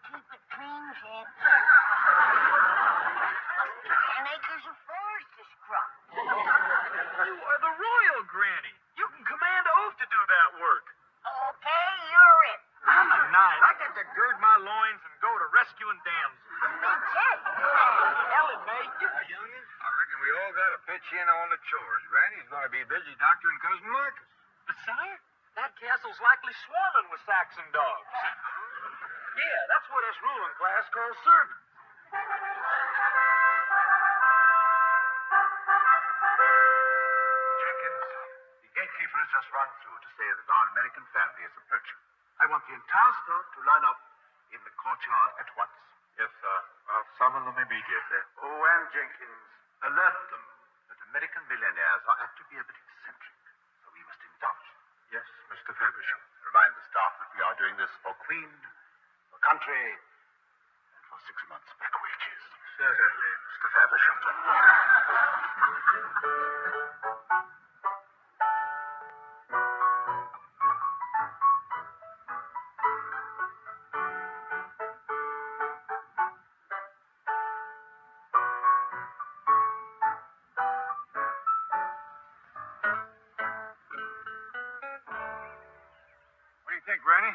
keep it clean, Jen. 10 acres of forest to scrub. You are the royal granny. You can command oath to do that work. Okay, you're it. I'm a knight. I get to gird my loins and go to rescuing damsels. Me too. Ellen, mate, you youngins. I reckon we all got to pitch in on the chores. Granny's going to be busy doctoring Cousin Marcus. But, sire, that castle's likely swarming with Saxon dogs. Yeah, that's what us ruling class calls servants. Jenkins, the gatekeeper has just run through to say that our American family is approaching. I want the entire staff to line up in the courtyard at once. Yes, sir. I'll summon them immediately. Oh, and Jenkins, alert them that American millionaires are apt to be a bit eccentric, so we must indulge. Yes, Mr. Faversham. Remind the staff that we are doing this for Queen, for country, and for 6 months' back wages. Certainly, Mr. Faversham. What do you think, Granny?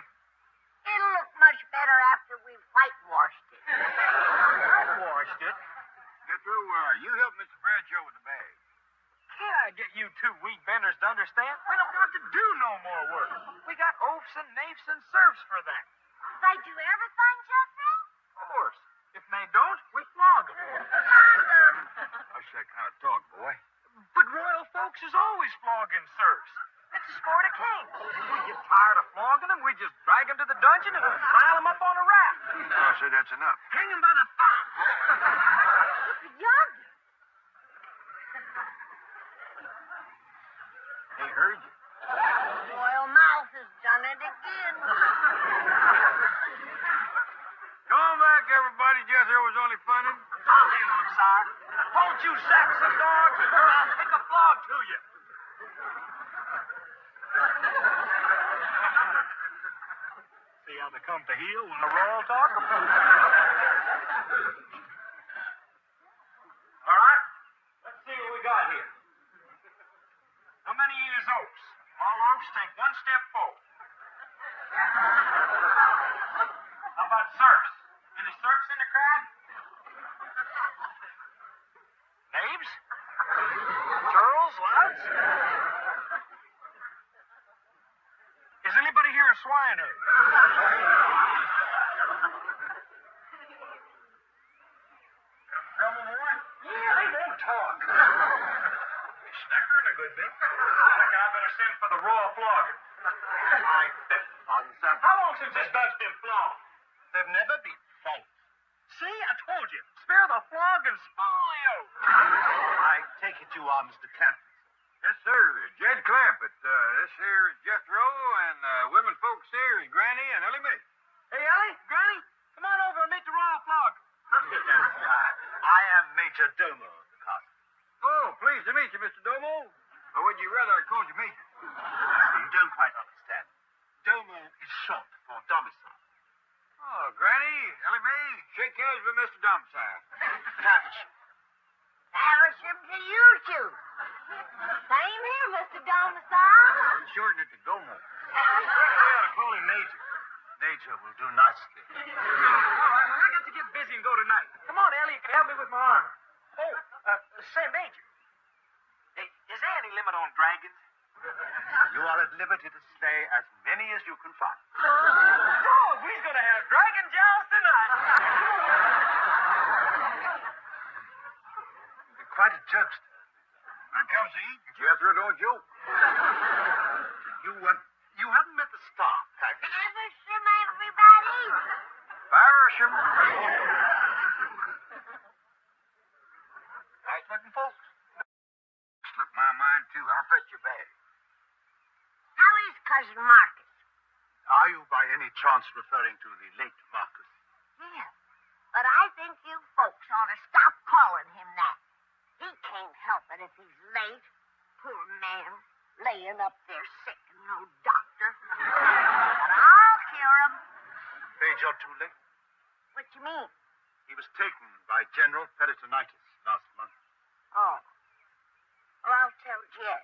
It'll look much better after we've whitewashed it. Washed it. Jethro, you help Mr. Bradshaw with the bag. Can't I get you two wheat vendors to understand? We don't got to do no more work. We got oafs and naifs and serfs for that. They do everything, Jeffrey? Of course. If they don't, we flog them. Hush that kind of talk, boy. But royal folks is always flogging serfs. It's a sport of kings. If we get tired of flogging them, we just drag them to the dungeon and pile them up on a raft. I'll say that's enough. Hang them by the thumb. Look at yonder. He heard you. Royal Mouth has done it again. Come on back, everybody. Jethro was only funning. Hang on, sire. Hold you Saxon dogs, or I'll take a flog to you. See how they come to heel when the royal talk? All right, let's see what we got here. How many years oaks? All oaks take one step forward. How about serfs? Any serfs in the crowd? Knaves? Churls? Louds? Is anybody here a swineherd? Drummer boy? Yeah, they won't talk. They snickering a good bit. I think I better send for the royal flogger. How long since this dog's been flogged? They've never been false. See, I told you. Spare the flog and spoil the oath. I take it you are Mr. Clampett. Yes, sir. Jed Clampett. This here is Jethro, and women folks here is Granny and Ellie Mae. Hey, Ellie, Granny, come on over and meet the royal flogger. I am Major Domo of the castle. Oh, pleased to meet you, Mr. Domo. Or would you rather I called you Major? You don't quite understand. Domo is short for domicile. Oh, Granny, Ellie Mae, shake hands with Mr. Domicile. Faversham. Faversham to you two. Same here, Mr. Domicile. Shorten it to Gomo. We ought to call him Major. Major will do nicely. All right, well, I got to get busy and go tonight. Come on, Ellie, you can help me with my armor. Oh, say, Major. Hey, is there any limit on dragons? You are at liberty to slay as many as you can find. Dog, we's gonna have dragon joust tonight. You're quite a jokester. When it comes to eating, Jethro don't joke. You haven't met the star, have you? Faversham, everybody. Faversham. Nice looking folks. Slipped my mind, too. I'll fetch your bag. How is Cousin Marcus? Are you by any chance referring to the late Marcus? Yeah, but I think you folks ought to stop calling him that. He can't help it if he's late. Poor man, laying up there sick and no doctor. But I'll cure him. Afraid you're too late. you mean? He was taken by general peritonitis last month. Oh. Well, I'll tell Jed.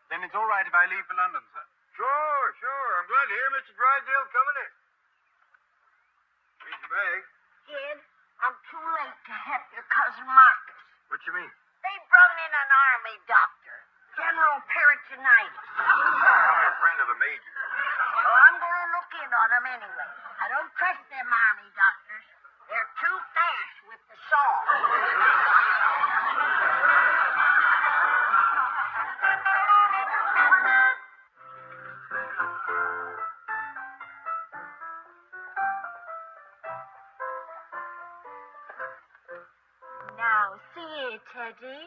Then it's all right if I leave for London, sir. Sure. I'm glad to hear Mr. Drysdale coming in. Here's your bag. Jed, I'm too late to help your cousin Marcus. What you mean? They brought in an army doctor. General peritonitis. I'm a friend of the major. Well, I'm going to look in on him anyway. I don't trust them army doctors. They're too fast with the saw. Now, see here, Teddy.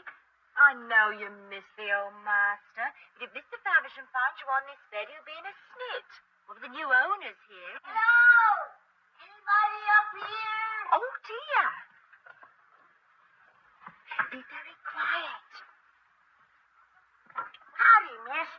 I know you miss the old master, but if Mr. Faversham finds you on this bed, he'll be in a snit. Well, the new owner's here. Hello? Anybody up here? Oh, dear. Be very quiet. Howdy, miss.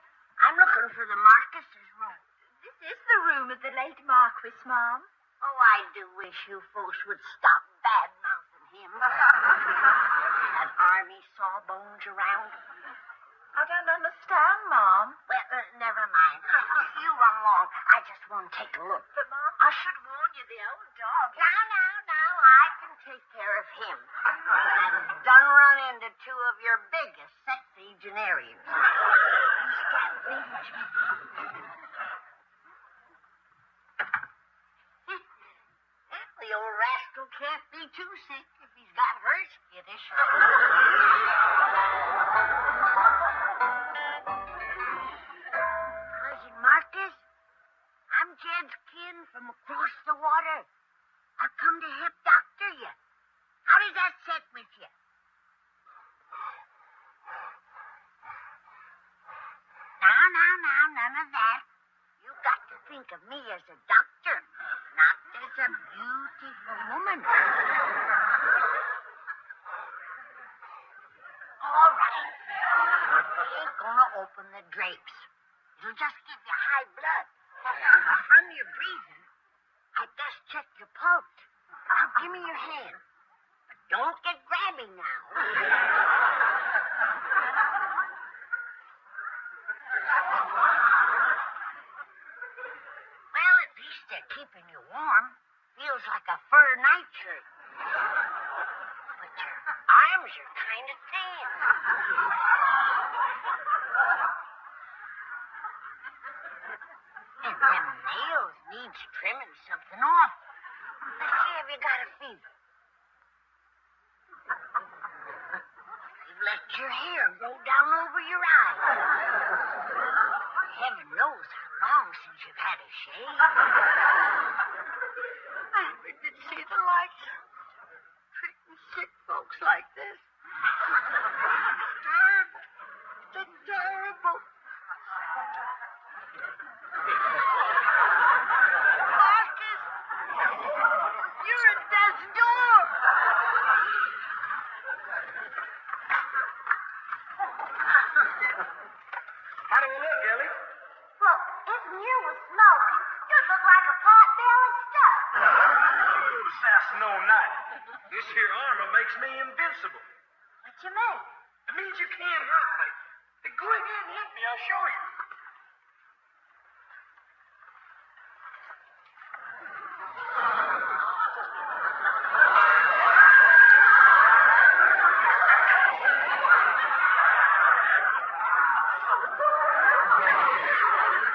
I'm looking for the Marcus's room. This is the room of the late Marquis, Ma'am. Oh, I do wish you folks would stop bad-mouthing him. That army sawbones around. I don't understand, Ma'am. Well, never mind. You run along. I just want to take a look. But, Ma'am, I should warn you, the old dog... Now, I can take care of him. I've done run into two of your biggest sexagenarians. The old rascal can't be too sick if he's got her skittish. Cousin Marcus, I'm Jed's kin from across the water. I've come to help doctor you. How does that set with you? Now, none of that. You've got to think of me as a doctor, not as a beautiful woman. All right. I ain't gonna open the drapes. It'll just give you high blood. From your breathing, I best check your pulse. Now, give me your hand. But don't get grabby now. Well, at least they're keeping you warm. Feels like a fur nightshirt. But your arms are kind of thin. And them nails needs trimming something off. Let's see if you got a fever. You've let your hair grow down over your eyes. Heaven knows how long since you've had a shave. I wish you'd see the lights. Treating sick folks like this. Terrible. It's terrible. Marcus, you're at death's door. How do we look, Ellie? Well, if you was smoking, you'd look like a pot bellied stuff. Good assassin all night. This here armor makes me invincible. What you mean? It means you can't hurt me. Then go ahead and hit me, I'll show you.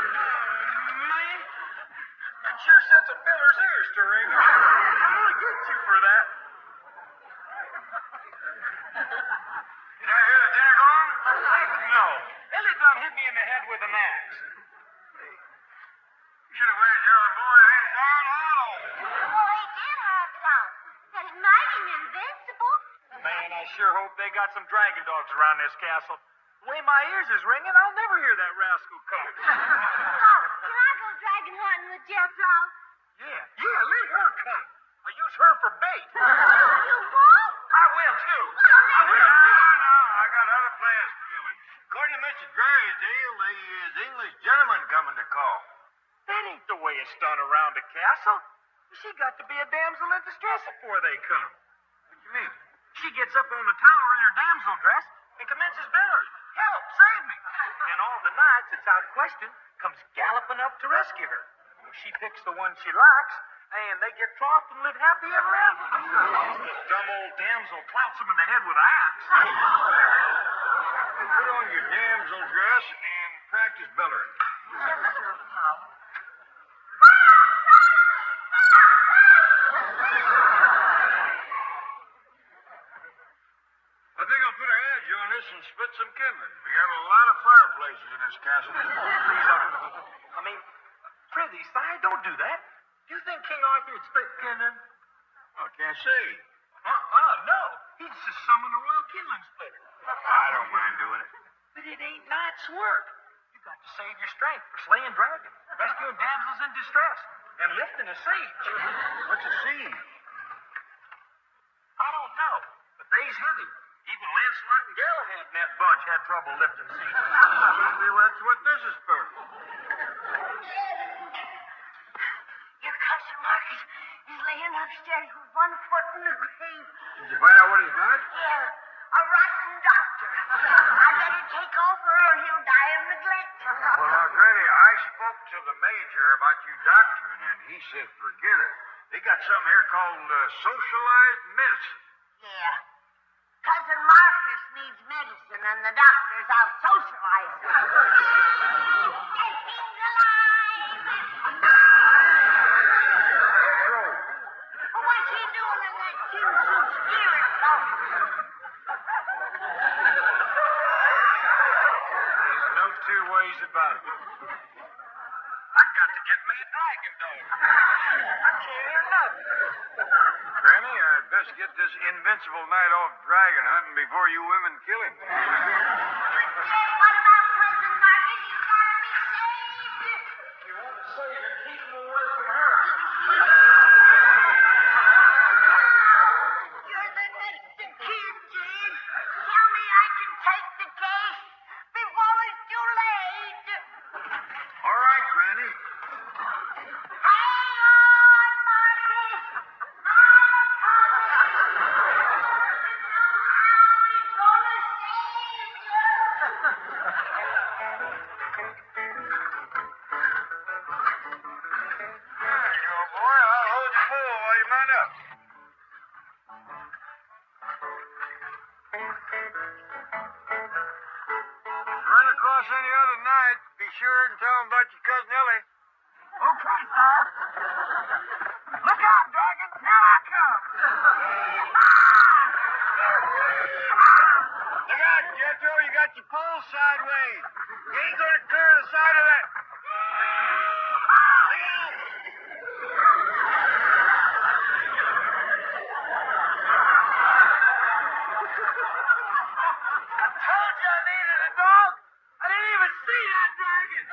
Man, that sure sets a feller's ears to ring. I'm gonna get you for that. Did I hear the dinner gong? No. Ellie done hit me in the head with an axe. You should have waited till the boy had his iron hollow. Well, he did have it on. Said it made him invincible. Man, I sure hope they got some dragon dogs around this castle. The way my ears is ringing, I'll never hear that rascal come. Oh, can I go dragon hunting with Jethro? Yeah, let her come. I'll use her for bait. You won't? I will, too. I No, will. I got other plans for you. According to Mr. Drysdale, they is English gentlemen coming to call. That ain't the way it's done around the castle. She got to be a damsel in distress before they come. What you mean? She gets up on the tower in her damsel dress and commences bellowing, "Help, save me!" And all the knights, it's out of question, comes galloping up to rescue her. Well, she picks the one she likes, and they get troughed and live happy ever after. The dumb old damsel clouts him in the head with an axe. Put on your damsel dress and practice bellowing. I think I'll put a hedge on this and split some kindling. We got a lot of fireplaces in this castle. Please, I mean, prithee, sire, don't do that. Do you think King Arthur would split kindling? I can't see. No. He'd just summon a royal kindling splitter. I don't mind doing it. But it ain't knight's work. You got to save your strength for slaying dragons, rescuing damsels in distress, and lifting a siege. What's a siege? I don't know, but they's heavy. Even Lancelot and Galahad and that bunch had trouble lifting sieges. Maybe that's what this is for. Your cousin Marcus is laying upstairs with one foot in the grave. Did you find out what he's got? Yeah, a rotten doctor. I better take over or he'll die of neglect. Well, now, Granny, I spoke to the major about you doctoring, and he said forget it. They got something here called socialized medicine. Yeah. Cousin Marcus needs medicine, and the doctor's out socializing. Get things alive! Well, what's he doing in that Kim-Sue spirit box? There's no two ways about it. I got to get me a dragon dog. I can't hear nothing. Granny, I'd best get this invincible knight off dragon hunting before you women kill him. Yes, what about cousin Marcus? He's got to be saved. You want to save him, keep him away from her. You're the next of kin, Jane. Tell me I can take the case before it's too late. All right, Granny. Hang on, Marcus. I'm coming. How he's gonna save you. There you go, boy. I'll hold you full while you mount up. Run across any other night, be sure and tell them about your cousin Ellie. Okay, sir. Look out, dragon. Here I come. Look out, Jethro. You got your pole sideways. You ain't gonna clear the side of that. Look out. I told you I needed a dog. I didn't even see that dragon.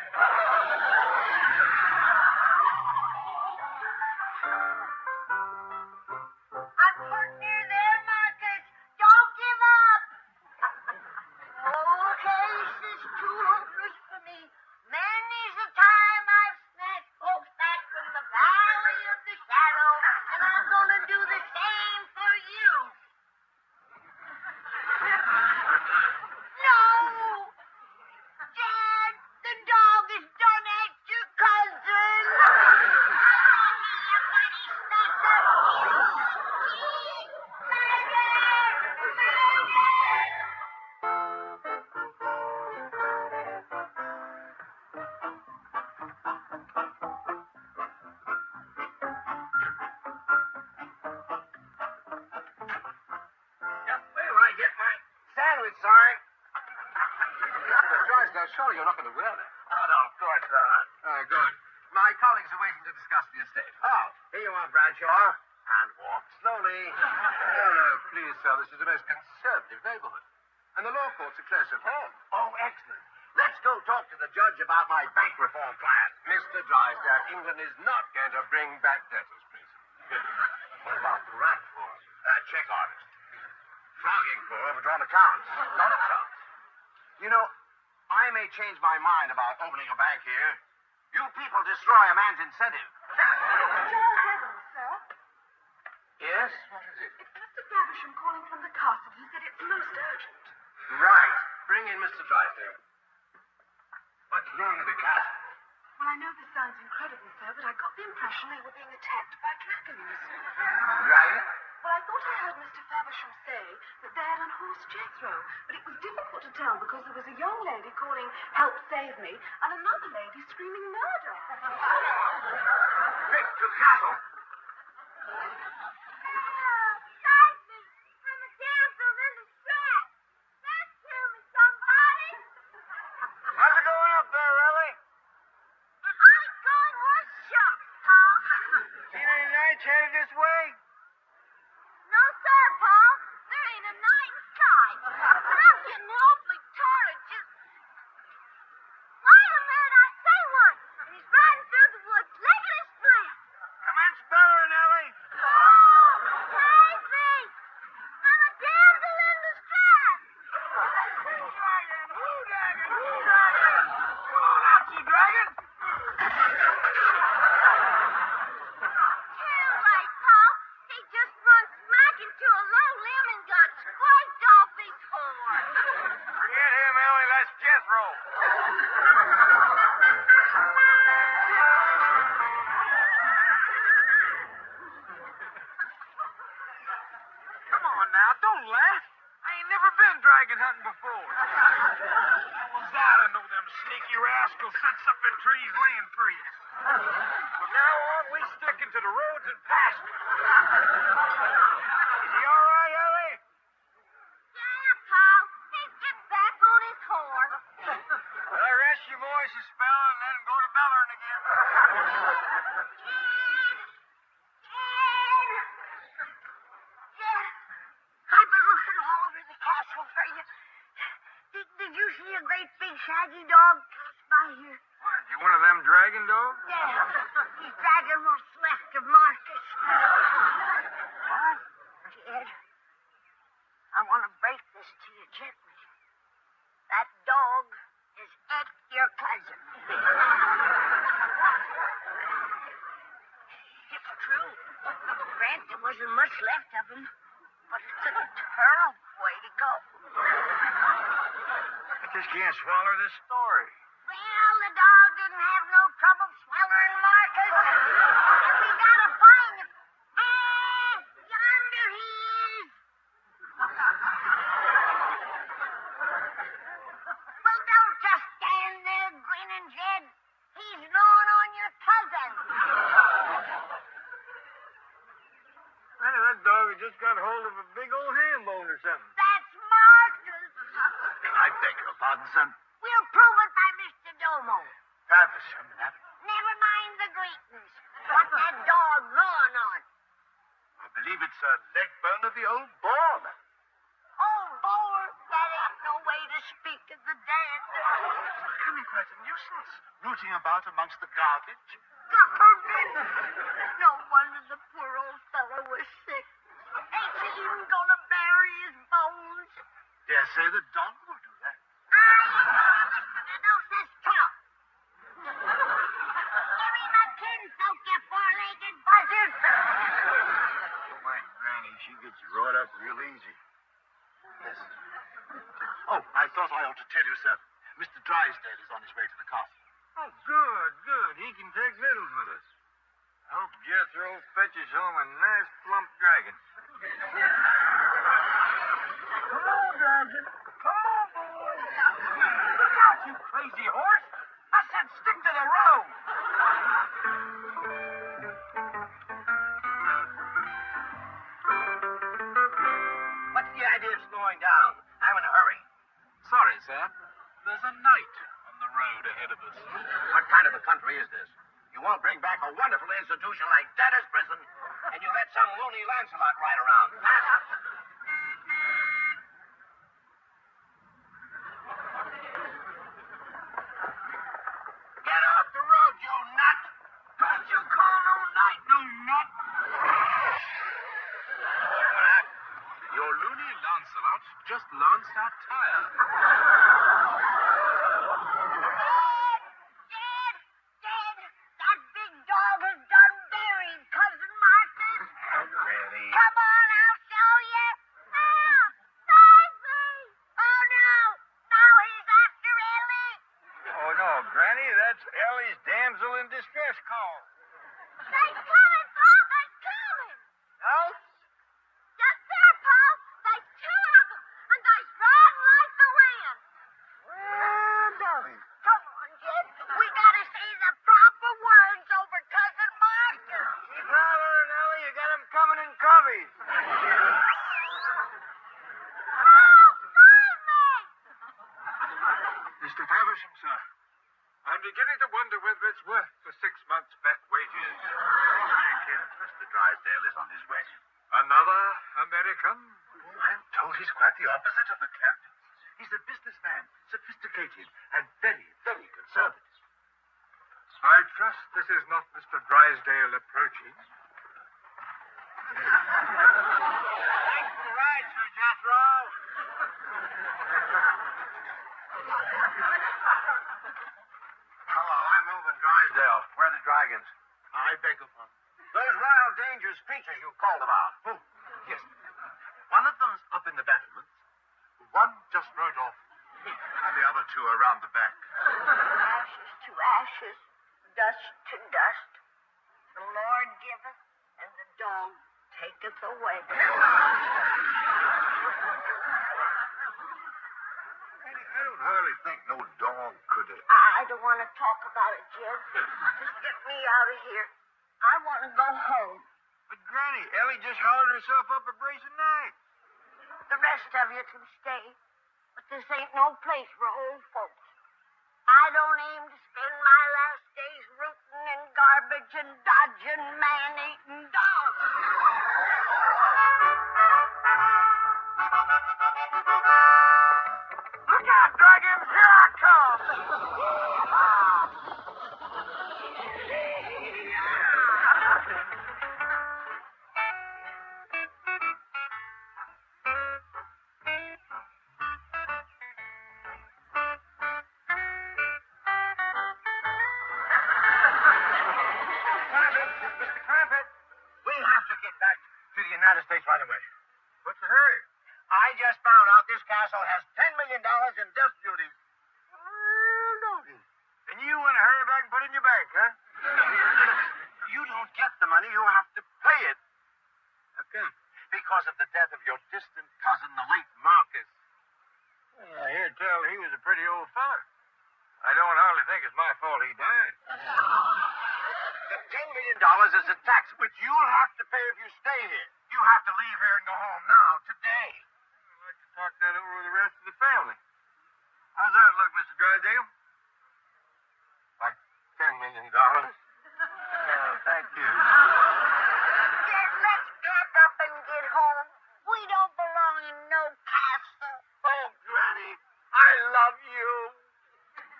I'm put near there, Marcus. Don't give up. Oh, case is too hopeless for me. Many's the time I've snatched folks back from the valley of the shadow, and I'm gonna do the same for you. No! Dad, the dog has done at your cousin. Just wait till I get my sandwich, sorry. Mr. Drysdale, surely you're not going to wear that. Oh, no, of course not. Good. My colleagues are waiting to discuss the estate. Oh, here you are, Bradshaw. And walk slowly. No, please, sir. This is a most conservative neighborhood. And the law courts are close at hand. Oh, excellent. Let's go talk to the judge about my bank reform plan. Mr. Drysdale, England is not going to bring back debtors' prison. What about the rat for? Check artist. Flogging for overdrawn accounts. Not a chance. You know, I may change my mind about opening a bank here. You people destroy a man's incentive. Joe Heavens, sir. Yes? What is it? It's Mr. Faversham calling from the castle. He said it's most urgent. Right. Bring in Mr. Drysdale. What's wrong with the castle? Well, I know this sounds incredible, sir, but I got the impression they were being attacked by dragons. Right? Well, I thought I heard Mr. Faversham say that they had unhorsed Jethro, but it was difficult to tell because there was a young lady calling, "Help, save me," and another lady screaming murder. Quick, to the castle. Save me! I'm a damsel in distress! Rescue me, somebody! How's it going up there, Ellie? And I ain't going worth shucks, Paul. Seen any knights headed this way? No, sir, Paul. There ain't a night in sight. But I'm getting awfully tired. Just wait a minute, I say one. And he's riding through the woods, licking his split. Commence bellowing, Ellie. Save me! I'm a damsel in distress. Who dragon? Oh, that's you, dragon. Too late, Paul. He just run smack into a low limb and got scraped off his horn. Forget him, Ellie. That's Jethro. Come on now, don't laugh. I ain't never been dragon hunting before. How was that? I know them sneaky rascals sits up in trees laying trees. From now on, we sticking to the roads and pastures. Is he all right, Ellie? Yeah, Paul. He's getting back on his horn. Well, rest your voice a spell and then go to bellering again. Yeah, I've been looking all over the castle for you. Did you see a great big shaggy dog pass by here? What, you one of them dragon dogs? Yeah, he's dragging what's left of Marcus. What? Jed, I want to break this to you gently. That dog is Ed, your cousin. It's true. Grant there wasn't much left of him, but it's a terrible way to go. I just can't swallow this story. Well, the dog didn't have no trouble swallowing Marcus. And we gotta find him. Ah, yonder he is. Well, don't just stand there grinning, Jed. He's gnawing on your cousin. I know that dog has just got hold of a big old ham bone or something. That's Marcus. I beg your pardon, son. We'll prove it by Mr. Domo. Faversham, Never mind the greetings. What's that dog gnawing on? I believe it's a leg bone of the old boar. Oh, boy, that ain't no way to speak of the dead. It's becoming quite a nuisance, rooting about amongst the garbage. God forbid. No wonder the poor old fellow was sick. Ain't you even gonna bury his bones? Dare say the dog will do that. No such talk. Give me my kinfolk, you four-legged buzzard. Oh, my granny, she gets wrought up real easy. Yes. Oh, I thought I ought to tell you, sir. Mr. Drysdale is on his way to the castle. Oh, good, good. He can take victuals with us. I hope Jethro fetches home a nice plump dragon. Come on, dragon. Come on, boy. Look out, you crazy horse! I said stick to the road! What's the idea of slowing down? I'm in a hurry. Sorry, sir. There's a knight on the road ahead of us. What kind of a country is this? You won't bring back a wonderful institution like debtor's prison, and you let some loony Lancelot ride around. Get off the road, you nut! Don't you call no knight no nut! Your loony Lancelot just lanced our tire. Dead. That big dog has done buried Cousin Marcus. Granny, in distress call. They coming, Pa! They coming! No? Yes, sir, Pa! There's two of them, and they's riding like the wind. Well, darling. Come on, Jed. We gotta say the proper words over Cousin Master. Keep hollering, Ellie. You got 'em coming in coveys. Oh, save me! Mr. Faversham, sir. I'm beginning to wonder whether it's worth the 6 months back wages. Jenkins, Mr. Drysdale is on his way. Another American? Oh, I'm told he's quite the opposite of the Clampetts. He's a businessman, sophisticated, and very, very conservative. I trust this is not Mr. Drysdale approaching. Thanks for the ride, Sir Jethro. Hello, I'm Reuben Drysdale. Where are the dragons? I beg your pardon. Those wild, dangerous creatures you called about. Oh, yes. One of them's up in the battlements. One just rode off. And the other two are around the back. Ashes to ashes, dust to dust. The Lord giveth, and the dog taketh away. I don't hardly think no dog could have... I don't want to talk about it, Jed. Just get me out of here. I want to go home. But, Granny, Ellie just hollered herself up a brace of night. The rest of you can stay, but this ain't no place for old folks. I don't aim to spend my last days rooting in garbage and dodging man-eating dogs. Look out, dragons! Here I come! Mr. Clampett, we have to get back to the United States right away. What's the hurry? I just found out this castle has $10 million in death duties. And you want to hurry back and put it in your bank, huh? You don't get the money, you have to pay it. How come? Because of the death of your distant cousin, the late Marcus. Well, I hear tell he was a pretty old feller. I don't hardly think it's my fault he died. The $10 million is a tax which you'll have to pay if you stay here. You have to leave here and go home now, today. I'd like to talk that over with the rest of the family. How's that look, Mr. Drysdale? Like $10 million. Thank you. Jed, let's pack up and get home. We don't belong in no castle. Oh, Granny, I love you.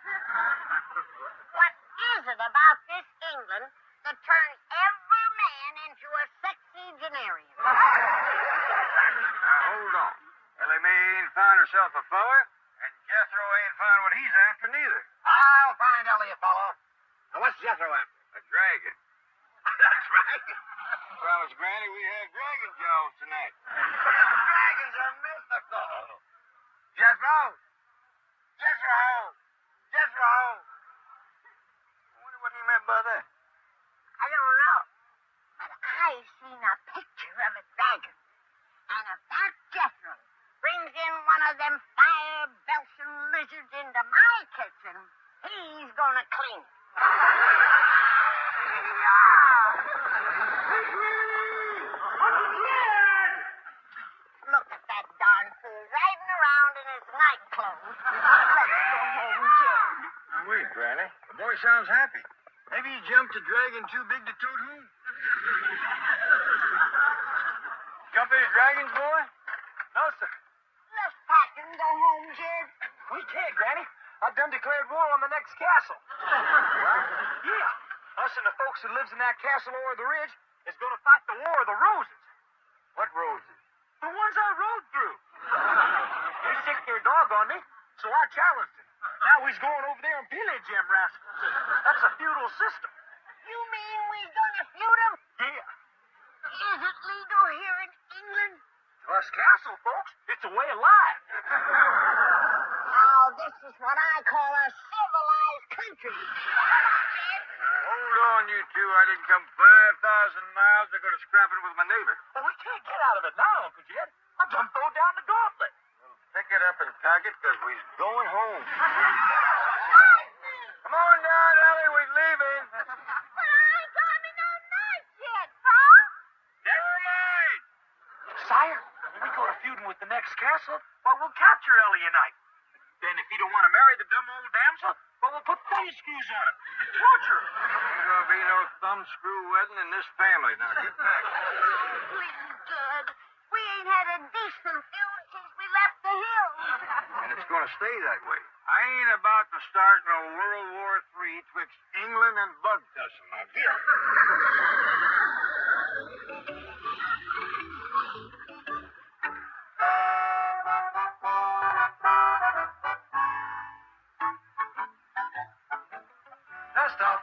What is it about this England that turns every man into a sexagenarian? Now, hold on. Ellie Mae ain't found herself a feller, and Jethro ain't found what he's after neither. I'll find Elliot, fellow. Now, what's Jethro after? A dragon. That's right. Promise, Granny, we had dragon jaws tonight. Dragons are mythical. Jethro! Jethro! Jethro! I wonder what he meant by that. I don't know. But I seen a picture of a dragon. And if that Jethro brings in one of them fire-belching lizards into my kitchen, he's gonna clean it. Look at that darn fool riding around in his night clothes. Let's go home, Jed. Wait, Granny. The boy sounds happy. Maybe he jumped a dragon too big to tote home. Jump any dragons, boy? No, sir. Let's pack and go home, Jed. We can't, Granny. I've done declared war on the next castle. What? Yeah. Us and the folks who lives in that castle over the ridge is going to fight the War of the Roses. What roses? The ones I rode through. He sicked their dog on me, so I challenged him. Now he's going over there and pillage them rascals. That's a feudal system. You mean we're gonna feud him? Yeah. Is it legal here in England? To us castle folks, it's a way of life. Now, this is what I call a civilized country. Jed, Hold on, you two. I didn't come 5,000 miles to go to scrapping with my neighbor. Well, we can't get out of it now, Uncle Jed. I done throw down the gauntlet. Pick it up and pack it, because we're going home. Come on down, Ellie. We're leaving. But I ain't got me no knife yet, Paul. Never mind. Sire, when we go to feuding with the next castle, well, we'll capture Ellie tonight. Then if he don't want to marry the dumb old damsel, well, we'll put thumb screws on him and torture him. There'll be no thumbscrew wedding in this family. Now, get back. Please, Dad. We ain't had a decent feud since we left the hills. And it's going to stay that way. I ain't about to start no World War III twixt England and bug tussle. Now, get it. Now, stop.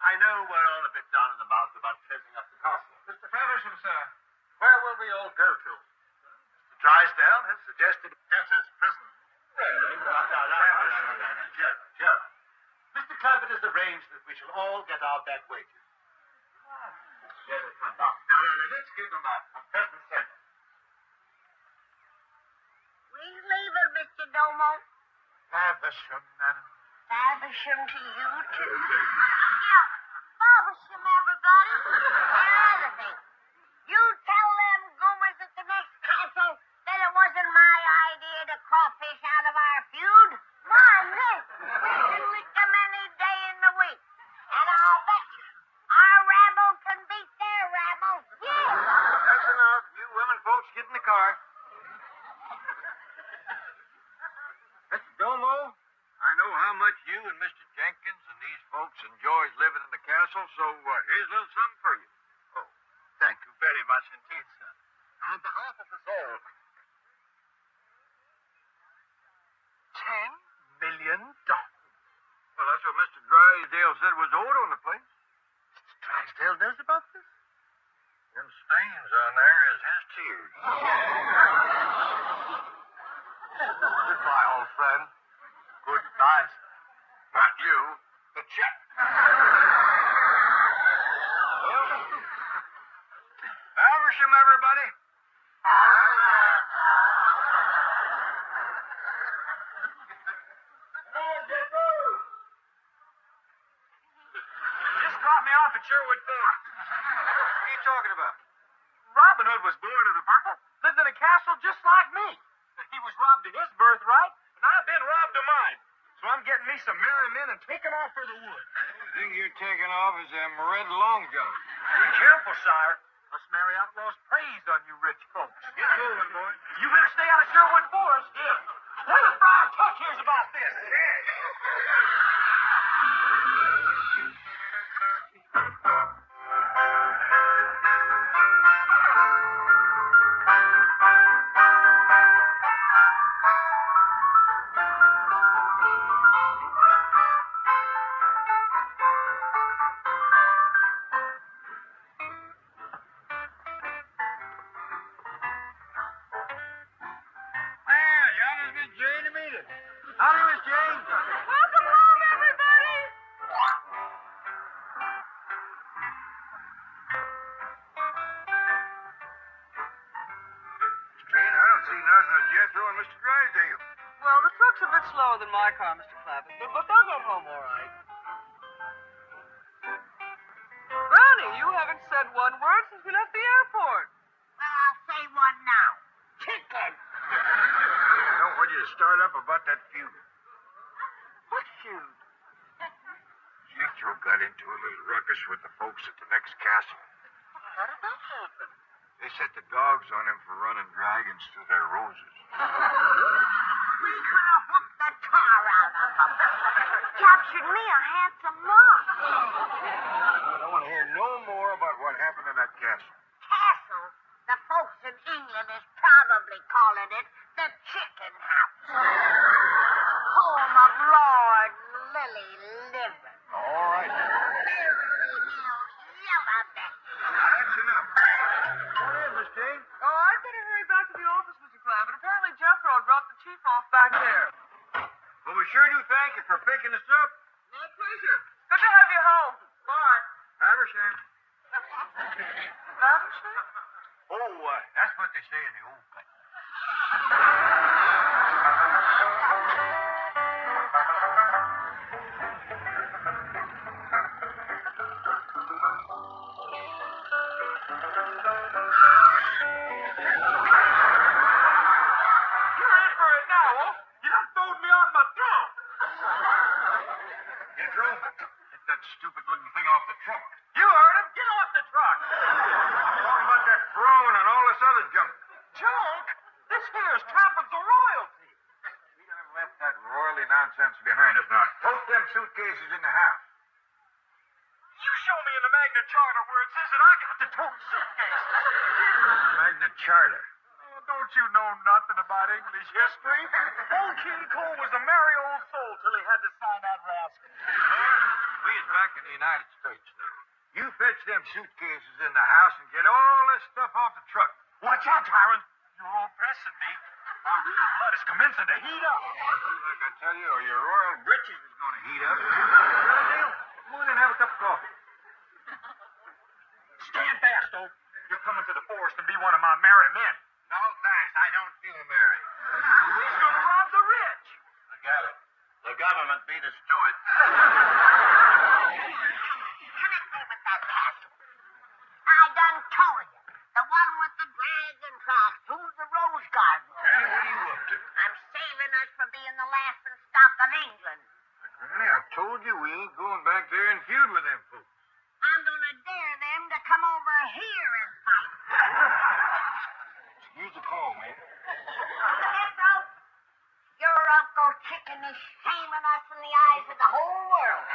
I know we're all a bit down in the mouth about closing up the castle. Mr. Feversham, sir. Where will we all go to? Mr. Drysdale has suggested debtor's prison. Joe. Mr. Clampett has arranged that we shall all get our back wages. Now, let's give them a present sentence. We leaving, Mr. Domo. Faversham, madam. Faversham to you, too. Yeah, Faversham, everybody. Another thing. You tell them goomers at the next castle that it wasn't my idea to crawfish out of our feud. My miss, we can lick them any day in the week. And I'll bet you, our rabble can beat their rabble. Yeah. That's enough. You women folks get in the car. Mr. Domo, I know how much you and Mr. Jenkins and these folks enjoys living in the castle, so here's a little something for you. Oh, thank you very much indeed, sir. On behalf of us all. $10 million. Well, that's what Mr. Drysdale said was owed on the place. Mr. Drysdale knows about this? Them stains on there is his tears. Goodbye, old friend. Goodbye, sir. Not you, the check. Faversham, everybody. Just dropped me off at Sherwood Forest. What are you talking about? Robin Hood was born of the purple, lived in a castle just like me. He was robbed of his birthright, and I've been robbed of mine. So I'm getting me some merry men and taking off for the wood. The thing you're taking off is them red long johns. Be careful, sire. Us merry outlaws praise on you rich folks. Get moving, boy. You better stay out of Sherwood Forest. Yeah. Let us Friar Tuck hears about this. Howdy, Miss Jane. Welcome home, everybody. Jane, I don't see nothing of Jethro and Mr. Drysdale. Well, the truck's a bit slower than my car, Mr. Clampett, but they'll get home all right. Brownie, you haven't said one word since we left the airport. Well, I'll say one now. Chicken. I don't want you to start up about that feud. What feud? Jethro got into a little ruckus with the folks at the next castle. How did that happen? They set the dogs on him for running dragons through their roses. We could have whooped the tar out of them. Captured me a handsome loss. I don't want to hear no more about what happened in that castle. Castle, the folks in England is probably calling it the Chicken House. Home of Lord Lily Liver. All right. Beverly Hills Yellow Becky. That's enough. Come in, Miss Jane. Oh, I'd better hurry back to the office, Mr. Clampett. Apparently Jethro dropped the chief off back there. Well, we sure do thank you for picking us up. My pleasure. Good to have you home. Bye. Haversham. Faversham? Oh, that's what they say in the old country. You ain't for it now, huh? You done throwed me off my throne. Jethro, get that stupid-looking thing off the truck. You heard him. Get off the truck. What about that throne and all this other junk? Junk? This here's Clampett the royalty. We done left that royally nonsense behind us now. Tote them suitcases in the house. You show me in the Magna Charta where it says that I got to tote suitcases. Magna Charta. Oh, don't you know nothing about English history? Old King Cole was a merry old soul till he had to sign that rascal. We is back in the United States now. You fetch them suitcases in the house and get all this stuff off the truck. Watch out, Tyrant. You're all pressing me. My real blood is commencing to heat up. Like I tell you, or your royal britches is going to heat up. Dale, come on and have a cup of coffee. Stand fast, Oak. You're coming to the forest and be one of my merry men. No, thanks. I don't feel merry. He's going to rob the rich. Forget it. The government beat us to it. Connect me with that castle. I done told you. The one with the dragon tracks through the rose garden. Granny, what are you up to? I'm saving us from being the laughing stock of England. Granny, I told you we ain't going back there and feud with them folks. I'm gonna dare them to come over here and fight. Use the call, man. Jethro, your Uncle Chicken is shaming us in the eyes of the whole world.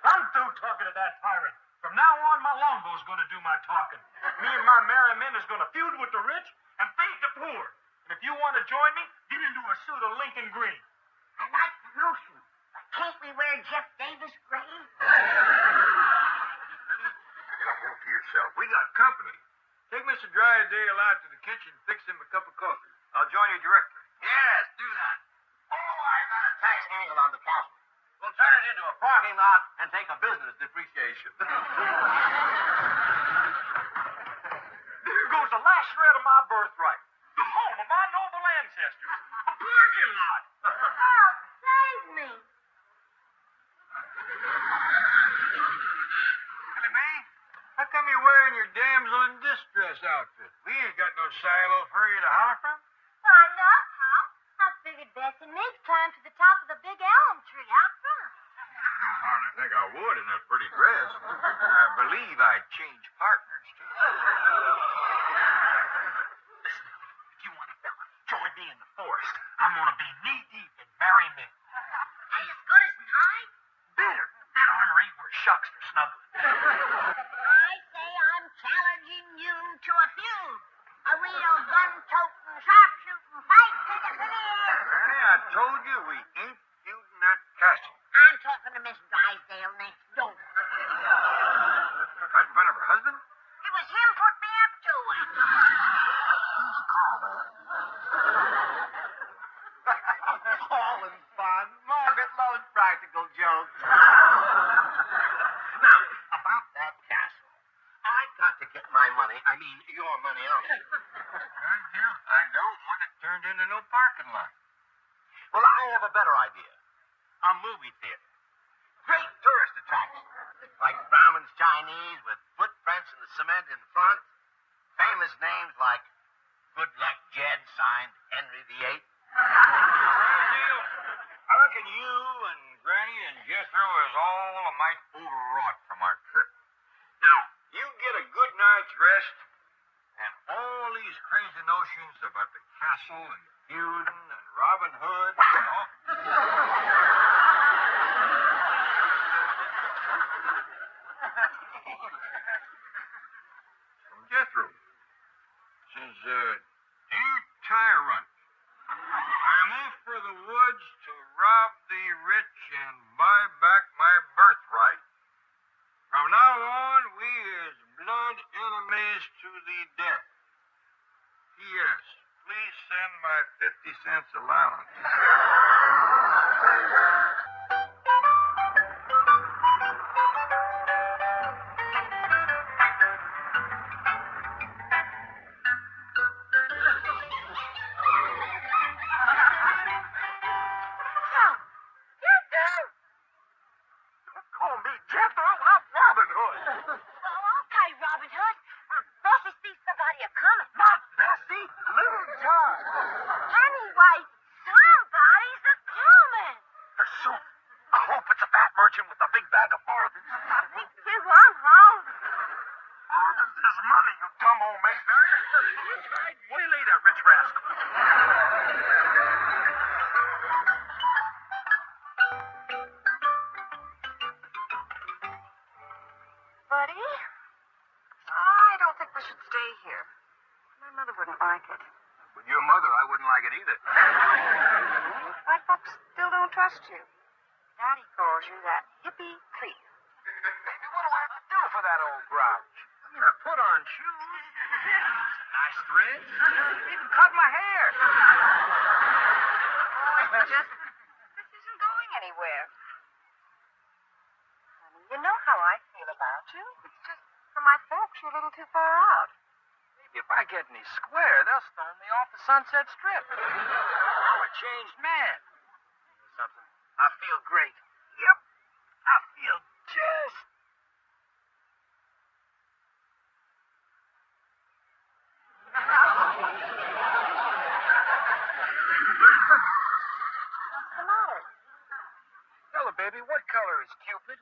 I'm through talking to that tyrant. From now on, my longbow's going to do my talking. Me and my merry men is going to feud with the rich and feed the poor. And if you want to join me, get into a suit of Lincoln green. I like the notion, but can't we wear Jeff Davis gray? Get a hold of yourself. We got company. Take Mr. Drysdale out to the kitchen and fix him a cup of coffee. I'll join you directly. Yes, do that. Oh, I got a tax angle on the castle. We'll turn it into a parking lot and take a business depreciation. There goes the last shred of my birthright. The home of my noble ancestors. A parking lot. Help, save me. Billy Mae, how come you're wearing your damsel in distress outfit? We ain't got no silo for you to holler from. Why not, Pop? I figured Bess and me climbed to the top of the big elm tree out front. I think I would in that pretty dress. I believe I'd change partners, too. Listen, if you want a fella, join me in the forest. I'm going to be knee-deep in merry men. Are you as good as mine? Better. That armor ain't worth shucks for snuggling. I say I'm challenging you to a feud. A real gun-toting, sharpshooting fight to the finish. Granny, I told you we ain't feuding that castle. I'm talking to Miss Drysdale next door. Right in front of her husband? It was him put me up to it. All in fun. Margaret loves practical jokes. Now, about that castle. I've got to get my money. I mean, your money out. I don't want it turned into no parking lot. Well, I have a better idea. A movie theater. Great tourist attraction. Like Brahman's Chinese with footprints in the cement in front. Famous names like Good Luck Jed, signed Henry VIII. I reckon you and Granny and Jethro is all a mite overwrought from our trip. Now, you get a good night's rest, and all these crazy notions about the castle and feuding and Robin Hood and all... From Jethro. Says, dear tyrant, I'm off for the woods to rob the rich and buy back my birthright. From now on, we is blood enemies to the death. P.S. Please send my 50 cents allowance. Anyway, somebody's a coming. Soon. I hope it's a fat merchant with a big bag of bargains. Me too, I'm hungry. Where is this money, you dumb old maid? I'd waylay that rich rascal. Buddy, I don't think we should stay here. My mother wouldn't like it. With your mother, I wouldn't like it either. My folks still don't trust you. Daddy calls you that hippie creep. Baby, what do I have to do for that old grouch? I'm gonna put on shoes. Nice threads. Even cut my hair. Oh, it's just this isn't going anywhere. Honey, you know how I feel about you. It's just for my folks, you're a little too far out. Maybe if I get any square, they'll stone me off the Sunset Strip. I'm a changed man. Something. I feel great. Yep. I feel just. What's the matter? Hello, baby. What color is Cupid?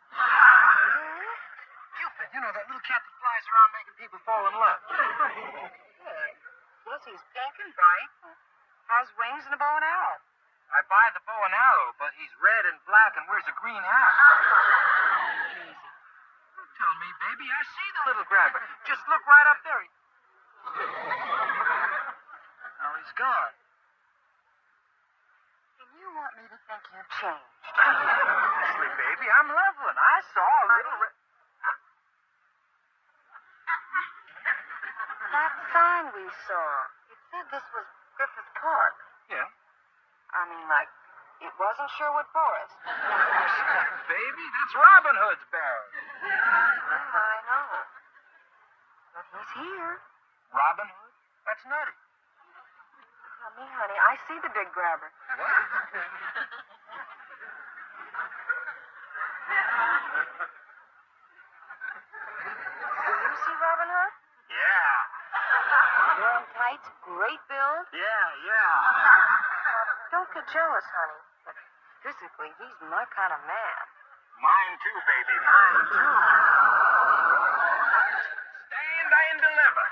Cupid, you know, that little cat that flies around making people fall in love. Good. Yes, he's pink and bright. Has wings and a bow and arrow. I buy the bow and arrow, but he's red and black and wears a green hat. Easy. Don't tell me, baby. I see the little grabber. Just look right up there. Now he's gone. And you want me to think you've changed. Honestly, baby, I'm leveling. I saw a little red. That sign we saw, it said this was Griffith Park. Yeah. I mean, like, it wasn't Sherwood Forest. Baby, that's Robin Hood's barrel. I know. But he's here. Robin Hood? That's nutty. Honey, I see the big grabber. Do you see Robin Hood? Yeah. Long tights, great build. Yeah. Don't get jealous, honey. But physically, he's my kind of man. Mine too, baby. Mine too. Stand and deliver.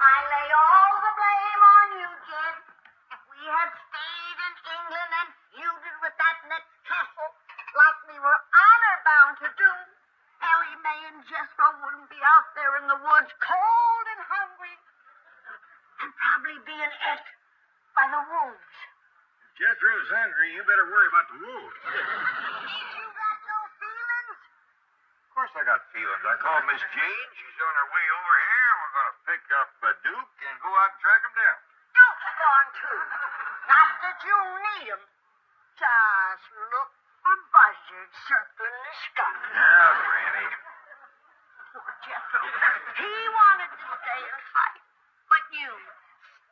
I lay all the blame on you, Jed. If we had stayed in England and feuded with that next castle, like we were honor-bound to do, Ellie Mae and Jethro wouldn't be out there in the woods cold and hungry, and probably being ate by the wolves. If Jethro's hungry, you better worry about the wolves. Ain't you got no feelings? Of course I got feelings. I called Miss Jane. She's on her way over here. We're going to pick up Duke and go out and track him down. Duke's gone too. Not that you need 'em. Just look for buzzards circling the sky. Yeah, Granny. Poor Jethro. He wanted to stay and fight, but you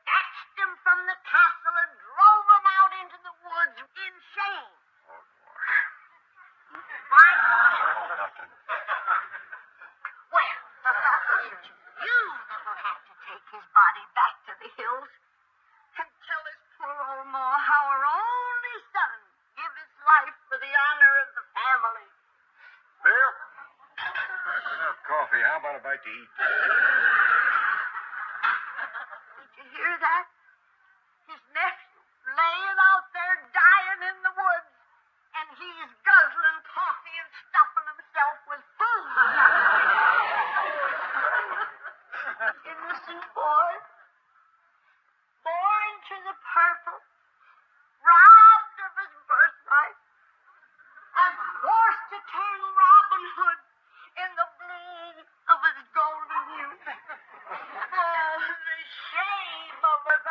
snatched him from the castle and drove him out into the woods in shame. Oh, boy. Why? Oh, nothing. Well, you will have to take his body back to the hills and tell his poor old ma how her only son gave his life for the honor of the family. Bill? That's enough coffee. How about a bite to eat? Did you hear that? His nephew laying out there dying in the woods, and he's guzzling coffee and stuffing himself with food. Innocent boy, born to the purple, robbed of his birthright, and forced to turn Robin Hood in the bloom of his golden youth. Oh, the shame of it.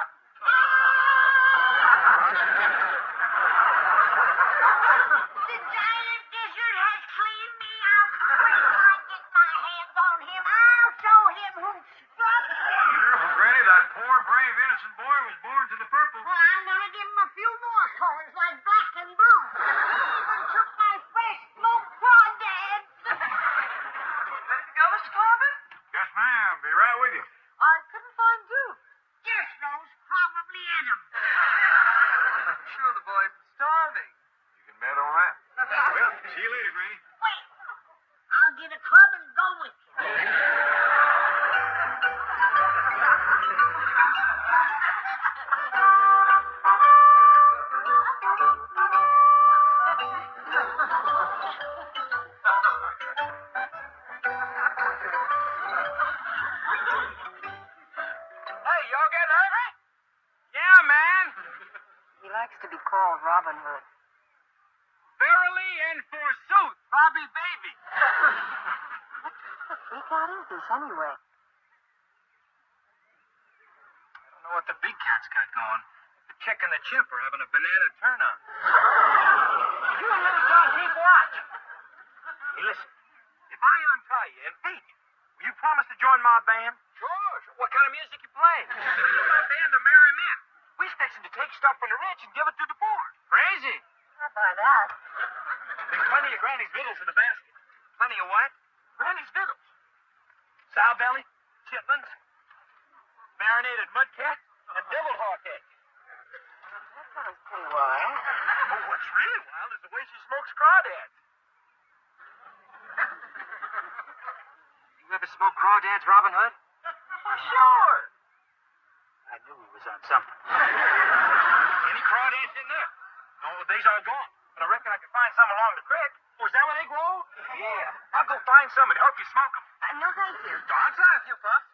The giant gizzard has cleaned me out. Wait till I get my hands on him. I'll show him who struck him. Careful, Granny. That poor, brave, innocent boy was born to the purple. Well, I'm gonna give him a few more colors like black and blue. He even took my fresh smoked crawdads. Ready to go, Mr. Clampett? Yes, ma'am. right with you. I couldn't find Duke. Jethro's probably in him. I'm sure the boy's starving. You can bet on that. Well, see you later, Granny. Wait. I'll get a club and go with you. Hey, y'all getting hungry? Yeah, man. He likes to be called Robin Hood. Verily and forsooth, Robbie Baby. What freak out is this, anyway? I don't know what the big cat's got going. The chick and the chimp are having a banana turn-on. You and little John keep watch. Hey, listen. If I untie you and feed you, will you promise to join my band? Sure. What kind of music you play? My band, the Merry Men. We fixing to take stuff from the rich and give it to the poor. Crazy. Not by that. There's plenty of Granny's victuals in the basket. Plenty of what? Granny's victuals. Sow belly, chitlins, marinated mudcat, and deviled hawk egg. That sounds pretty wild. Oh, what's really wild is the way she smokes crawdads. You ever smoke crawdads, Robin Hood? Oh, sure. I knew he was on something. Any crawdads in there? No, they's all gone. But I reckon I can find some along the creek. Oh, is that where they grow? Yeah. I'll go find some and help you smoke them. No, thank you. I'll try a few puffs.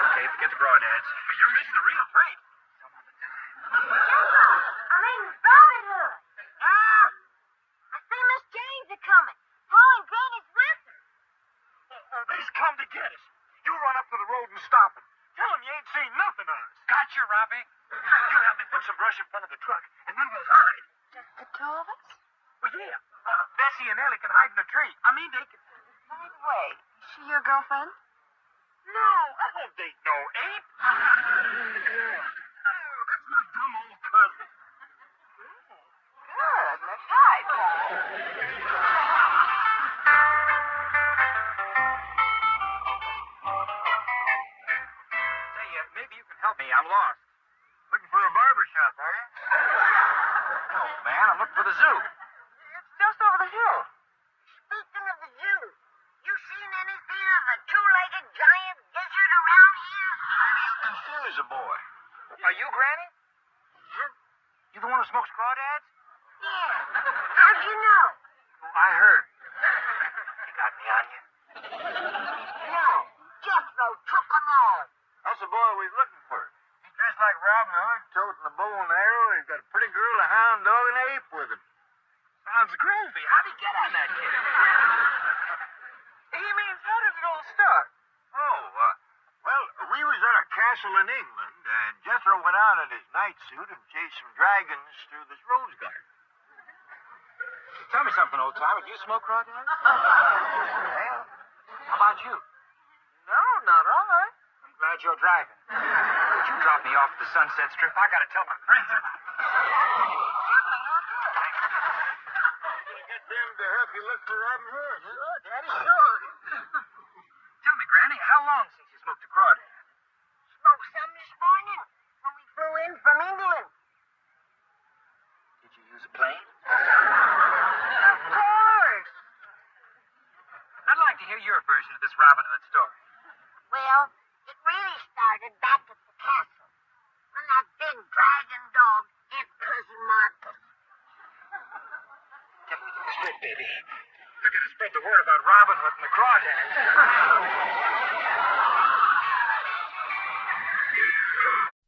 Okay, forget the crawdads. But you're missing a real treat. I mean, Robin Hood. Ah! I see Miss Jane's a coming. Paul and Granny's with her. Oh, they's come to get us. You run up to the road and stop them. Tell them you ain't seen nothing of us. Gotcha, Robbie. You have me put some brush in front of the truck, and then we'll hide. Just the two of us? Well, yeah. Bessie and Ellie can hide in the tree. I mean, they can... By the way, is she your girlfriend? No, I won't date no ape. Oh, that's my dumb old cousin. Good. Let's hide, Paul. Say, maybe you can help me. I'm lost. Looking for a barber shop, are you? Oh, man, I'm looking for the zoo. It's just over the hill. Speaking of the zoo, you seen anything of a two-legged giant lizard around here? Confuse a boy. Are you Granny? Huh? You the one who smokes crawdads? Yeah. How'd you know? Oh, I heard. You got me on you. No. Jethro took them all. That's the boy we was looking for. He's dressed like Robin Hood, toting a bow and arrow. He's got a pretty girl, a hound dog, and an ape with him. Sounds groovy. How'd he get on that kid? He means, how did it all start? Oh, well, we was at a castle in England, and Jethro went out in his night suit and chased some dragons through this rose garden. Tell me something, old timer. Do you smoke crawdads? Well, how about you? No, not I. I'm glad you're driving. Could you drop me off at the Sunset Strip? I gotta tell my friends about it. Get them to help you look for Robin Hood. Sure, Daddy, sure. Tell me, Granny, how long since you smoked a crawdad? Smoked some this morning when we flew in from England. Did you use a plane? Of course. I'd like to hear your version of this Robin Hood story. Well, it really started back at the castle when that big dragon dog hit Cousin Marcus. Get me the strip, baby. They're gonna spread the word about Robin Hood and the crawdads.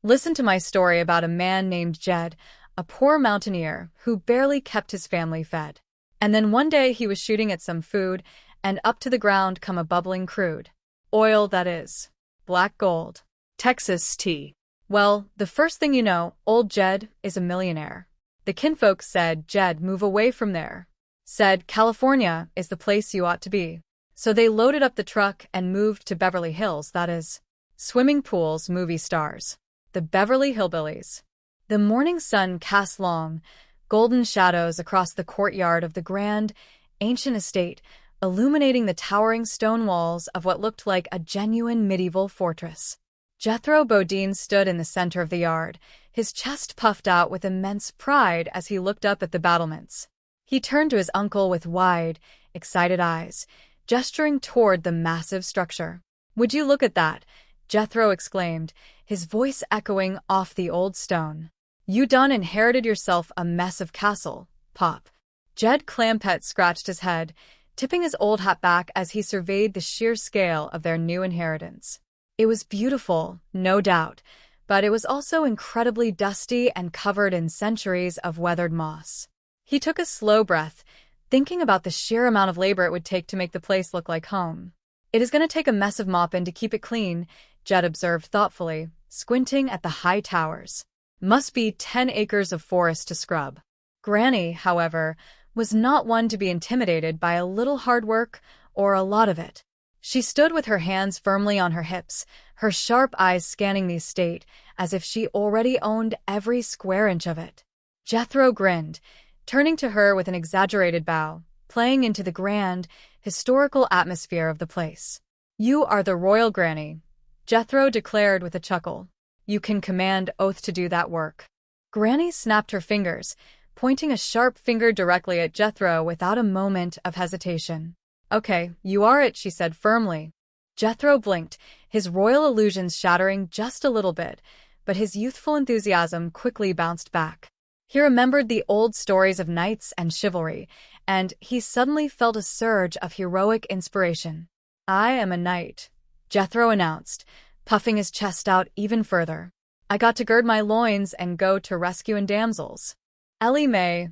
Listen to my story about a man named Jed, a poor mountaineer who barely kept his family fed. And then one day he was shooting at some food, and up to the ground come a bubbling crude. Oil, that is. Black gold. Texas tea. Well, the first thing you know, old Jed is a millionaire. The kinfolk said, Jed, move away from there. Said, California is the place you ought to be. So they loaded up the truck and moved to Beverly Hills, that is. Swimming pools, movie stars. The Beverly Hillbillies. The morning sun cast long, golden shadows across the courtyard of the grand, ancient estate, illuminating the towering stone walls of what looked like a genuine medieval fortress. Jethro Bodine stood in the center of the yard, his chest puffed out with immense pride as he looked up at the battlements. He turned to his uncle with wide, excited eyes, gesturing toward the massive structure. "Would you look at that?" Jethro exclaimed, his voice echoing off the old stone. "You done inherited yourself a mess of castle, Pop." Jed Clampett scratched his head, tipping his old hat back as he surveyed the sheer scale of their new inheritance. It was beautiful, no doubt, but it was also incredibly dusty and covered in centuries of weathered moss. He took a slow breath, thinking about the sheer amount of labor it would take to make the place look like home. "It is going to take a mess of mopping to keep it clean," Jed observed thoughtfully, squinting at the high towers. "Must be 10 acres of forest to scrub." Granny, however, was not one to be intimidated by a little hard work or a lot of it. She stood with her hands firmly on her hips, her sharp eyes scanning the estate as if she already owned every square inch of it. Jethro grinned, turning to her with an exaggerated bow, playing into the grand, historical atmosphere of the place. "You are the royal granny," Jethro declared with a chuckle. "You can command oath to do that work." Granny snapped her fingers, pointing a sharp finger directly at Jethro without a moment of hesitation. "Okay, you are it," she said firmly. Jethro blinked, his royal illusions shattering just a little bit, but his youthful enthusiasm quickly bounced back. He remembered the old stories of knights and chivalry, and he suddenly felt a surge of heroic inspiration. "I am a knight," Jethro announced, puffing his chest out even further. "I got to gird my loins and go to rescuing damsels." Ellie Mae,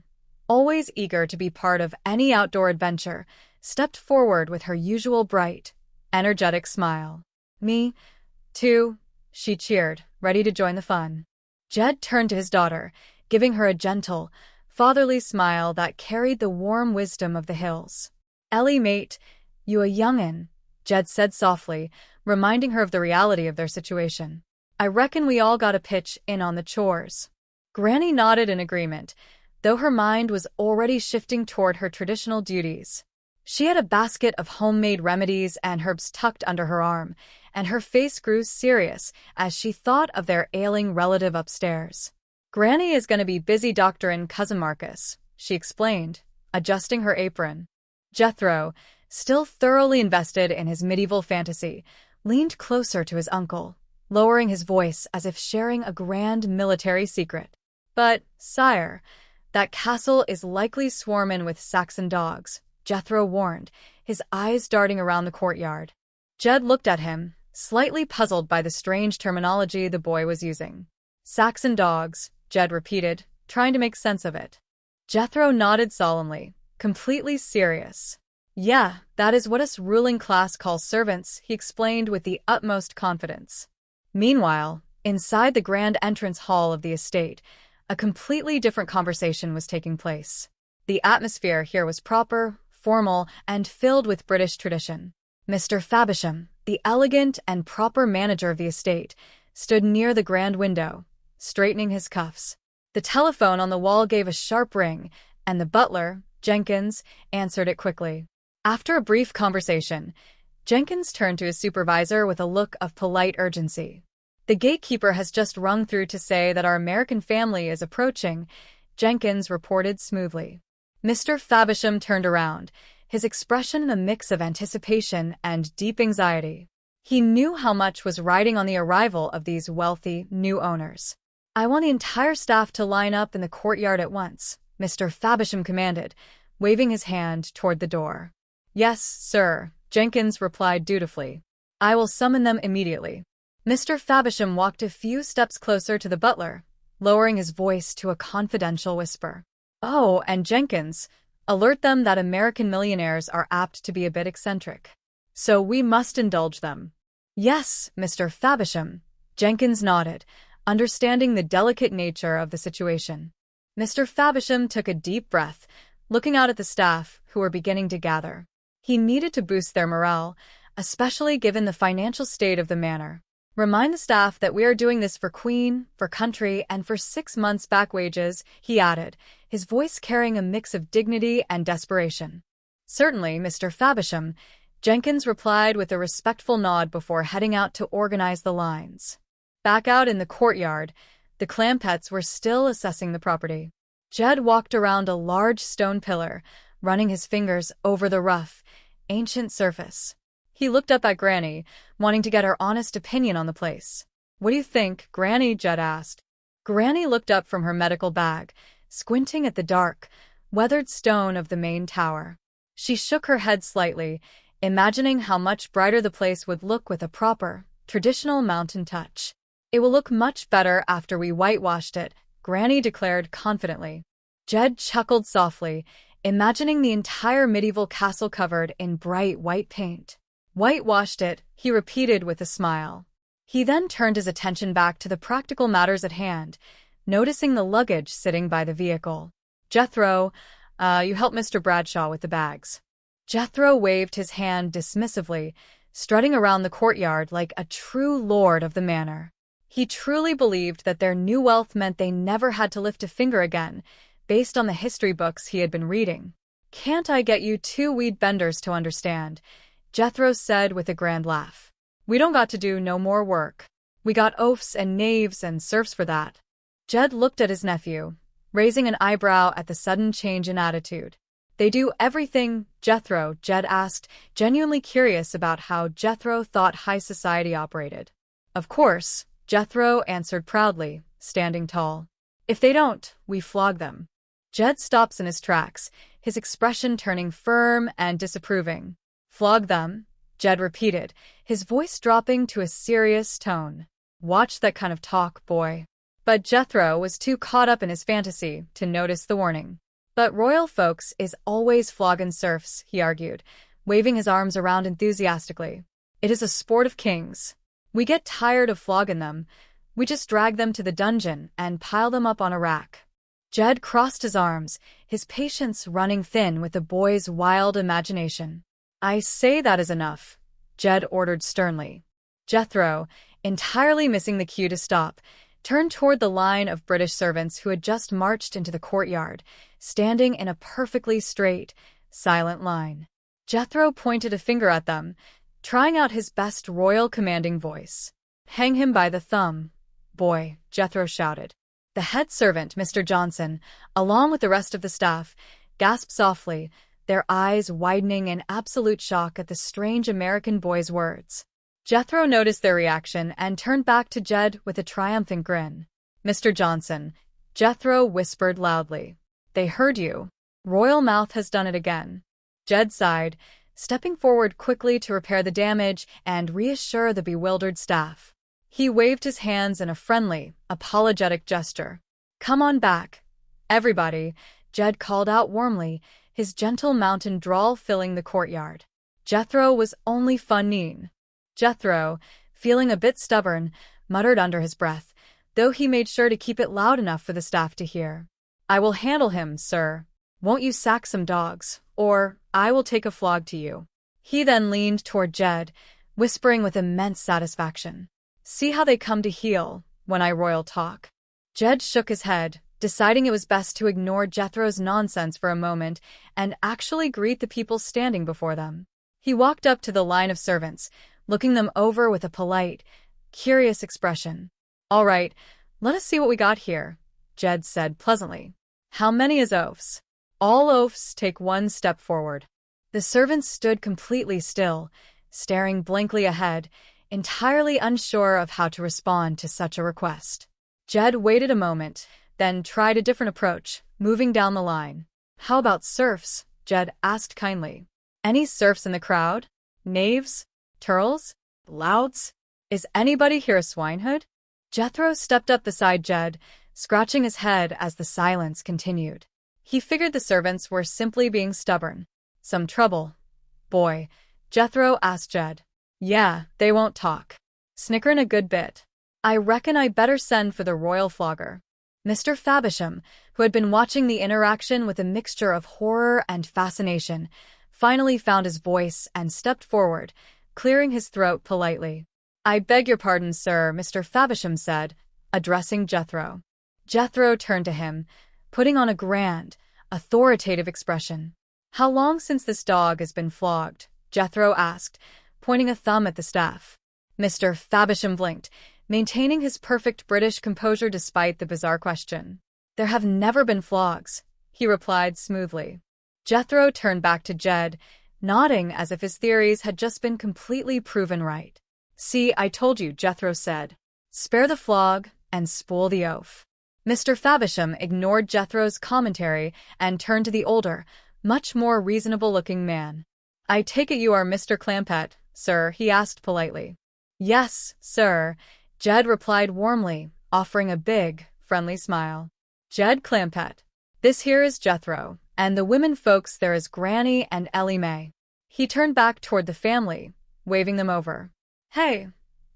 always eager to be part of any outdoor adventure, stepped forward with her usual bright, energetic smile. "Me, too," she cheered, ready to join the fun. Jed turned to his daughter, giving her a gentle, fatherly smile that carried the warm wisdom of the hills. "Ellie, mate, you a young'un," Jed said softly, reminding her of the reality of their situation. "I reckon we all gotta pitch in on the chores." Granny nodded in agreement, though her mind was already shifting toward her traditional duties. She had a basket of homemade remedies and herbs tucked under her arm, and her face grew serious as she thought of their ailing relative upstairs. "Granny is going to be busy doctoring Cousin Marcus," she explained, adjusting her apron. Jethro, still thoroughly invested in his medieval fantasy, leaned closer to his uncle, lowering his voice as if sharing a grand military secret. "But, sire, that castle is likely swarming with Saxon dogs," Jethro warned, his eyes darting around the courtyard. Jed looked at him, slightly puzzled by the strange terminology the boy was using. "Saxon dogs," Jed repeated, trying to make sense of it. Jethro nodded solemnly, completely serious. "Yeah, that is what us ruling class calls servants," he explained with the utmost confidence. Meanwhile, inside the grand entrance hall of the estate, a completely different conversation was taking place. The atmosphere here was proper, formal, and filled with British tradition. Mr. Faversham, the elegant and proper manager of the estate, stood near the grand window, straightening his cuffs. The telephone on the wall gave a sharp ring, and the butler, Jenkins, answered it quickly. After a brief conversation, Jenkins turned to his supervisor with a look of polite urgency. "The gatekeeper has just rung through to say that our American family is approaching," Jenkins reported smoothly. Mr. Faversham turned around, his expression a mix of anticipation and deep anxiety. He knew how much was riding on the arrival of these wealthy, new owners. "I want the entire staff to line up in the courtyard at once," Mr. Faversham commanded, waving his hand toward the door. "Yes, sir," Jenkins replied dutifully. "I will summon them immediately." Mr. Faversham walked a few steps closer to the butler, lowering his voice to a confidential whisper. "Oh, and Jenkins, alert them that American millionaires are apt to be a bit eccentric. So we must indulge them." "Yes, Mr. Faversham," Jenkins nodded, understanding the delicate nature of the situation. Mr. Faversham took a deep breath, looking out at the staff, who were beginning to gather. He needed to boost their morale, especially given the financial state of the manor. "Remind the staff that we are doing this for Queen, for country, and for 6 months' back wages," he added, his voice carrying a mix of dignity and desperation. Certainly, Mr. Faversham, Jenkins replied with a respectful nod before heading out to organize the lines. Back out in the courtyard, the Clampetts were still assessing the property. Jed walked around a large stone pillar, running his fingers over the rough, ancient surface. He looked up at Granny, wanting to get her honest opinion on the place. "What do you think, Granny?" Jed asked. Granny looked up from her medical bag, squinting at the dark, weathered stone of the main tower. She shook her head slightly, imagining how much brighter the place would look with a proper, traditional mountain touch. "It will look much better after we whitewashed it," Granny declared confidently. Jed chuckled softly, imagining the entire medieval castle covered in bright white paint. "Whitewashed it," he repeated with a smile. He then turned his attention back to the practical matters at hand, noticing the luggage sitting by the vehicle. "Jethro, you help Mr. Bradshaw with the bags." Jethro waved his hand dismissively, strutting around the courtyard like a true lord of the manor. He truly believed that their new wealth meant they never had to lift a finger again, based on the history books he had been reading. "Can't I get you two weed benders to understand?" Jethro said with a grand laugh. "We don't got to do no more work. We got oafs and knaves and serfs for that." Jed looked at his nephew, raising an eyebrow at the sudden change in attitude. "They do everything, Jethro?" Jed asked, genuinely curious about how Jethro thought high society operated. "Of course," Jethro answered proudly, standing tall. "If they don't, we flog them." Jed stops in his tracks, his expression turning firm and disapproving. "Flog them?" Jed repeated, his voice dropping to a serious tone. "Watch that kind of talk, boy." But Jethro was too caught up in his fantasy to notice the warning. "But royal folks is always floggin' serfs," he argued, waving his arms around enthusiastically. "It is a sport of kings. We get tired of flogging them. We just drag them to the dungeon and pile them up on a rack." Jed crossed his arms, his patience running thin with the boy's wild imagination. "I say that is enough," Jed ordered sternly. Jethro, entirely missing the cue to stop, turned toward the line of British servants who had just marched into the courtyard, standing in a perfectly straight, silent line. Jethro pointed a finger at them, trying out his best royal commanding voice. "Hang him by the thumb, boy," Jethro shouted. The head servant, Mr. Johnson, along with the rest of the staff, gasped softly, their eyes widening in absolute shock at the strange American boy's words. Jethro noticed their reaction and turned back to Jed with a triumphant grin. "Mr. Johnson," Jethro whispered loudly. "They heard you. Royal Mouth has done it again." Jed sighed, stepping forward quickly to repair the damage and reassure the bewildered staff. He waved his hands in a friendly, apologetic gesture. "Come on back, everybody," Jed called out warmly, his gentle mountain drawl filling the courtyard. Jethro was only funnin'. Jethro, feeling a bit stubborn, muttered under his breath, though he made sure to keep it loud enough for the staff to hear. "I will handle him, sir. Won't you sack some dogs, or I will take a flog to you." He then leaned toward Jed, whispering with immense satisfaction. "See how they come to heel when I royal talk." Jed shook his head, deciding it was best to ignore Jethro's nonsense for a moment and actually greet the people standing before them. He walked up to the line of servants, looking them over with a polite, curious expression. "All right, let us see what we got here," Jed said pleasantly. "How many is oafs?" All oafs take one step forward. The servants stood completely still, staring blankly ahead, entirely unsure of how to respond to such a request. Jed waited a moment, then tried a different approach, moving down the line. "How about serfs?" Jed asked kindly. "Any serfs in the crowd? Knaves? Turls? Louts? Is anybody here a swineherd?" Jethro stepped up beside Jed, scratching his head as the silence continued. He figured the servants were simply being stubborn. "Some trouble, boy?" Jethro asked Jed. "Yeah, they won't talk. Snickerin' a good bit. I reckon I better send for the royal flogger." Mr. Faversham, who had been watching the interaction with a mixture of horror and fascination, finally found his voice and stepped forward, clearing his throat politely. "I beg your pardon, sir," Mr. Faversham said, addressing Jethro. Jethro turned to him, putting on a grand, authoritative expression. How long since this dog has been flogged? Jethro asked, pointing a thumb at the staff. Mr. Faversham blinked, maintaining his perfect British composure despite the bizarre question. There have never been flogs, he replied smoothly. Jethro turned back to Jed, nodding as if his theories had just been completely proven right. See, I told you, Jethro said. Spare the flog and spoil the oaf. Mr. Faversham ignored Jethro's commentary and turned to the older, much more reasonable-looking man. I take it you are Mr. Clampett, sir, he asked politely. Yes, sir, Jed replied warmly, offering a big, friendly smile. Jed Clampett. This here is Jethro, and the women folks there is Granny and Ellie Mae. He turned back toward the family, waving them over. Hey,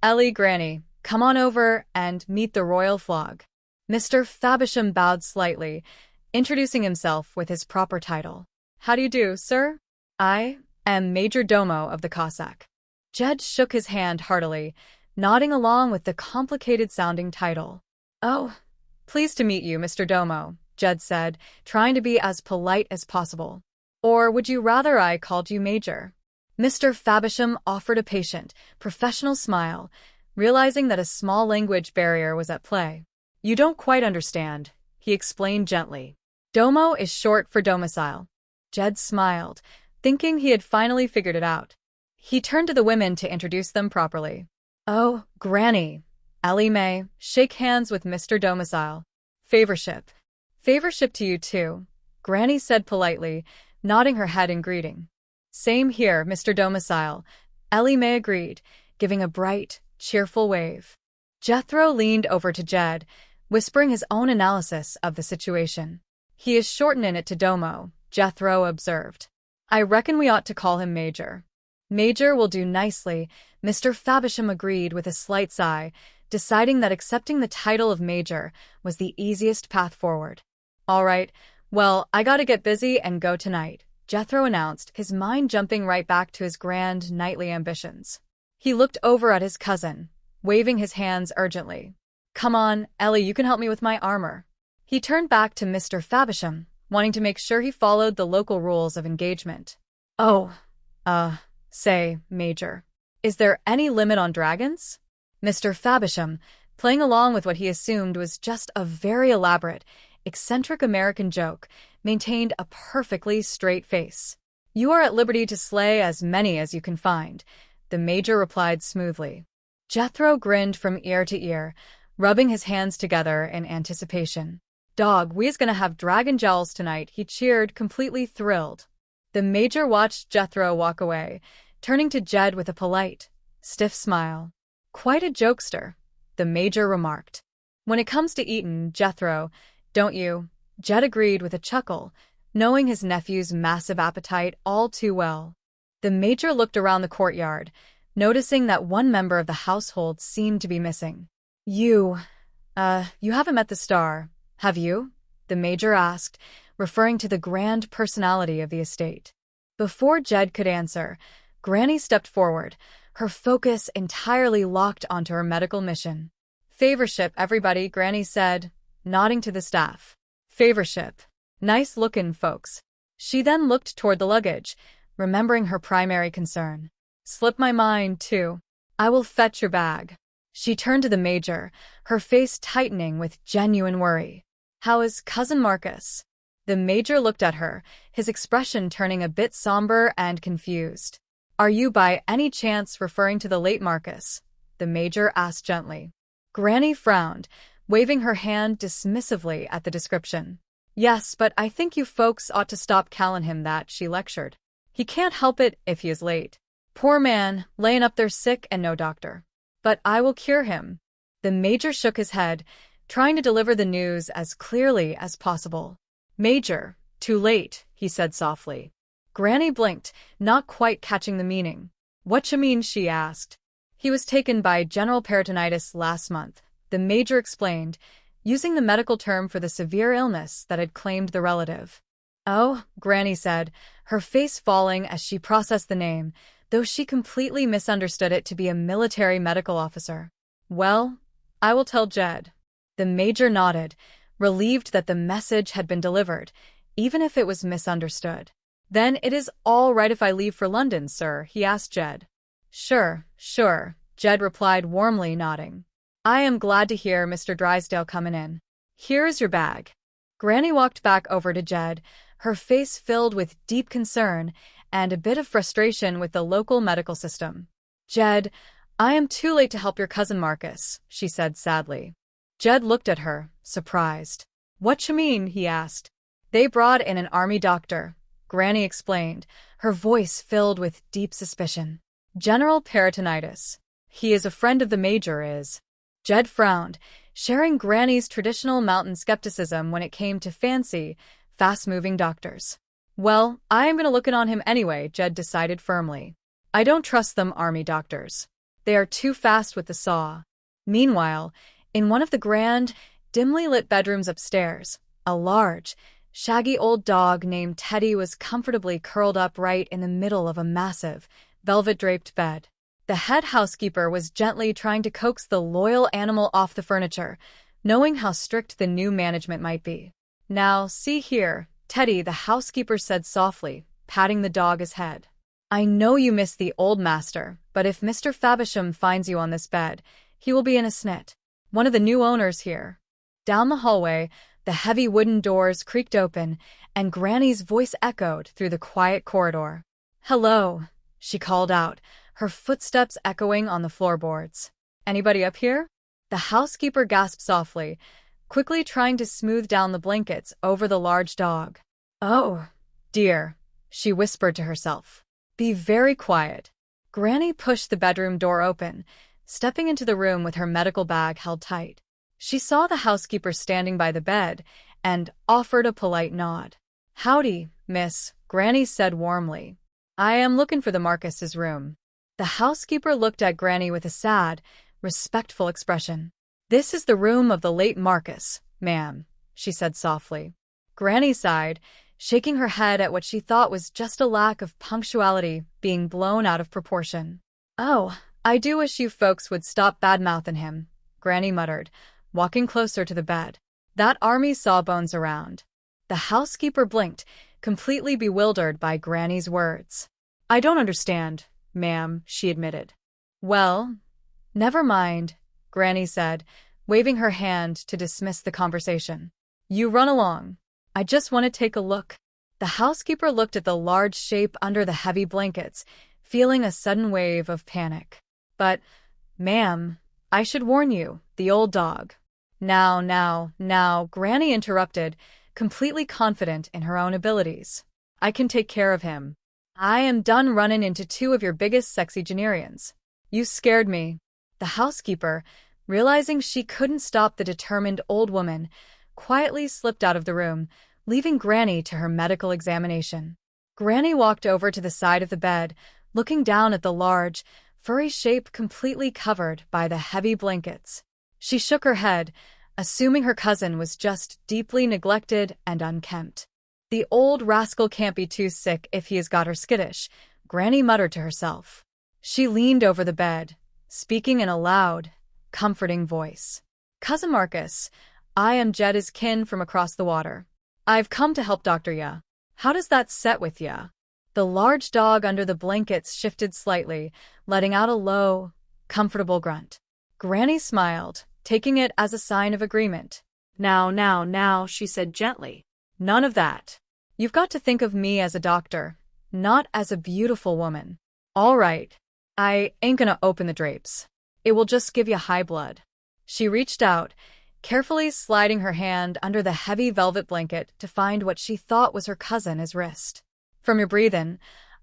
Ellie, Granny, come on over and meet the royal flog. Mr. Faversham bowed slightly, introducing himself with his proper title. How do you do, sir? I am Major Domo of the Cossack. Jed shook his hand heartily, nodding along with the complicated-sounding title. Oh, pleased to meet you, Mr. Domo, Jed said, trying to be as polite as possible. Or would you rather I called you Major? Mr. Faversham offered a patient, professional smile, realizing that a small language barrier was at play. You don't quite understand, he explained gently. Domo is short for domicile. Jed smiled, thinking he had finally figured it out. He turned to the women to introduce them properly. Oh, Granny, Ellie Mae, shake hands with Mr. Domicile. Favorship. Favorship to you too, Granny said politely, nodding her head in greeting. Same here, Mr. Domicile, Ellie Mae agreed, giving a bright, cheerful wave. Jethro leaned over to Jed, whispering his own analysis of the situation. He is shortening it to Domo, Jethro observed. I reckon we ought to call him Major. Major will do nicely, Mr. Faversham agreed with a slight sigh, deciding that accepting the title of Major was the easiest path forward. All right, well, I gotta get busy and go tonight, Jethro announced, his mind jumping right back to his grand nightly ambitions. He looked over at his cousin, waving his hands urgently. Come on, Ellie, you can help me with my armor. He turned back to Mr. Faversham, wanting to make sure he followed the local rules of engagement. Oh, say, Major, is there any limit on dragons? Mr. Faversham, playing along with what he assumed was just a very elaborate, eccentric American joke, maintained a perfectly straight face. You are at liberty to slay as many as you can find, the Major replied smoothly. Jethro grinned from ear to ear, rubbing his hands together in anticipation. Dog, we's gonna have dragon jowls tonight, he cheered, completely thrilled. The Major watched Jethro walk away, turning to Jed with a polite, stiff smile. Quite a jokester, the Major remarked. When it comes to eatin', Jethro, don't you? Jed agreed with a chuckle, knowing his nephew's massive appetite all too well. The Major looked around the courtyard, noticing that one member of the household seemed to be missing. You haven't met the star, have you? The Major asked, referring to the grand personality of the estate. Before Jed could answer, Granny stepped forward, her focus entirely locked onto her medical mission. Favorship, everybody, Granny said, nodding to the staff. Favorship. Nice lookin', folks. She then looked toward the luggage, remembering her primary concern. Slip my mind, too. I will fetch your bag. She turned to the Major, her face tightening with genuine worry. How is Cousin Marcus? The Major looked at her, his expression turning a bit somber and confused. Are you by any chance referring to the late Marcus? The Major asked gently. Granny frowned, waving her hand dismissively at the description. Yes, but I think you folks ought to stop calling him that, she lectured. He can't help it if he is late. Poor man, layin' up there sick and no doctor. But I will cure him. The Major shook his head, trying to deliver the news as clearly as possible. Major, too late, he said softly. Granny blinked, not quite catching the meaning. Whatcha mean, she asked. He was taken by general peritonitis last month, the Major explained, using the medical term for the severe illness that had claimed the relative. Oh, Granny said, her face falling as she processed the name, though she completely misunderstood it to be a military medical officer. Well, I will tell Jed. The Major nodded, relieved that the message had been delivered, even if it was misunderstood. Then it is all right if I leave for London, sir, he asked Jed. Sure, Jed replied warmly, nodding. I am glad to hear Mr. Drysdale coming in. Here is your bag. Granny walked back over to Jed, her face filled with deep concern and a bit of frustration with the local medical system. Jed, I am too late to help your cousin Marcus, she said sadly. Jed looked at her, surprised. What you mean? He asked. They brought in an army doctor, Granny explained, her voice filled with deep suspicion. General peritonitis. He is a friend of the major, is. Jed frowned, sharing Granny's traditional mountain skepticism when it came to fancy, fast-moving doctors. Well, I am going to look in on him anyway, Jed decided firmly. I don't trust them army doctors. They are too fast with the saw. Meanwhile, in one of the grand, dimly lit bedrooms upstairs, a large, shaggy old dog named Teddy was comfortably curled up right in the middle of a massive, velvet-draped bed. The head housekeeper was gently trying to coax the loyal animal off the furniture, knowing how strict the new management might be. Now, see here, Teddy, the housekeeper said softly, patting the dog's head. I know you miss the old master, but if Mr. Faversham finds you on this bed, he will be in a snit. One of the new owners here. Down the hallway, the heavy wooden doors creaked open, and Granny's voice echoed through the quiet corridor. Hello, she called out, her footsteps echoing on the floorboards. Anybody up here? The housekeeper gasped softly, quickly trying to smooth down the blankets over the large dog. Oh, dear, she whispered to herself. Be very quiet. Granny pushed the bedroom door open, stepping into the room with her medical bag held tight. She saw the housekeeper standing by the bed and offered a polite nod. Howdy, miss, Granny said warmly. I am looking for the Marcus's room. The housekeeper looked at Granny with a sad, respectful expression. This is the room of the late Marcus, ma'am, she said softly. Granny sighed, shaking her head at what she thought was just a lack of punctuality being blown out of proportion. Oh, I do wish you folks would stop bad-mouthing him, Granny muttered, walking closer to the bed. That army sawbones around. The housekeeper blinked, completely bewildered by Granny's words. I don't understand, ma'am, she admitted. Well, never mind, Granny said, waving her hand to dismiss the conversation. You run along. I just want to take a look. The housekeeper looked at the large shape under the heavy blankets, feeling a sudden wave of panic. But, ma'am, I should warn you, the old dog. Now, Granny interrupted, completely confident in her own abilities. I can take care of him. I am done running into two of your biggest sexagenarians. You scared me. The housekeeper, realizing she couldn't stop the determined old woman, quietly slipped out of the room, leaving Granny to her medical examination. Granny walked over to the side of the bed, looking down at the large, furry shape completely covered by the heavy blankets. She shook her head, assuming her cousin was just deeply neglected and unkempt. The old rascal can't be too sick if he has got her skittish, Granny muttered to herself. She leaned over the bed, speaking in a loud, comforting voice. Cousin Marcus, I am Jed's kin from across the water. I've come to help Dr. Ya. How does that set with ya? The large dog under the blankets shifted slightly, letting out a low, comfortable grunt. Granny smiled, taking it as a sign of agreement. Now, she said gently. None of that. You've got to think of me as a doctor, not as a beautiful woman. All right. I ain't gonna open the drapes. It will just give you high blood. She reached out, carefully sliding her hand under the heavy velvet blanket to find what she thought was her cousin's wrist. From your breathing,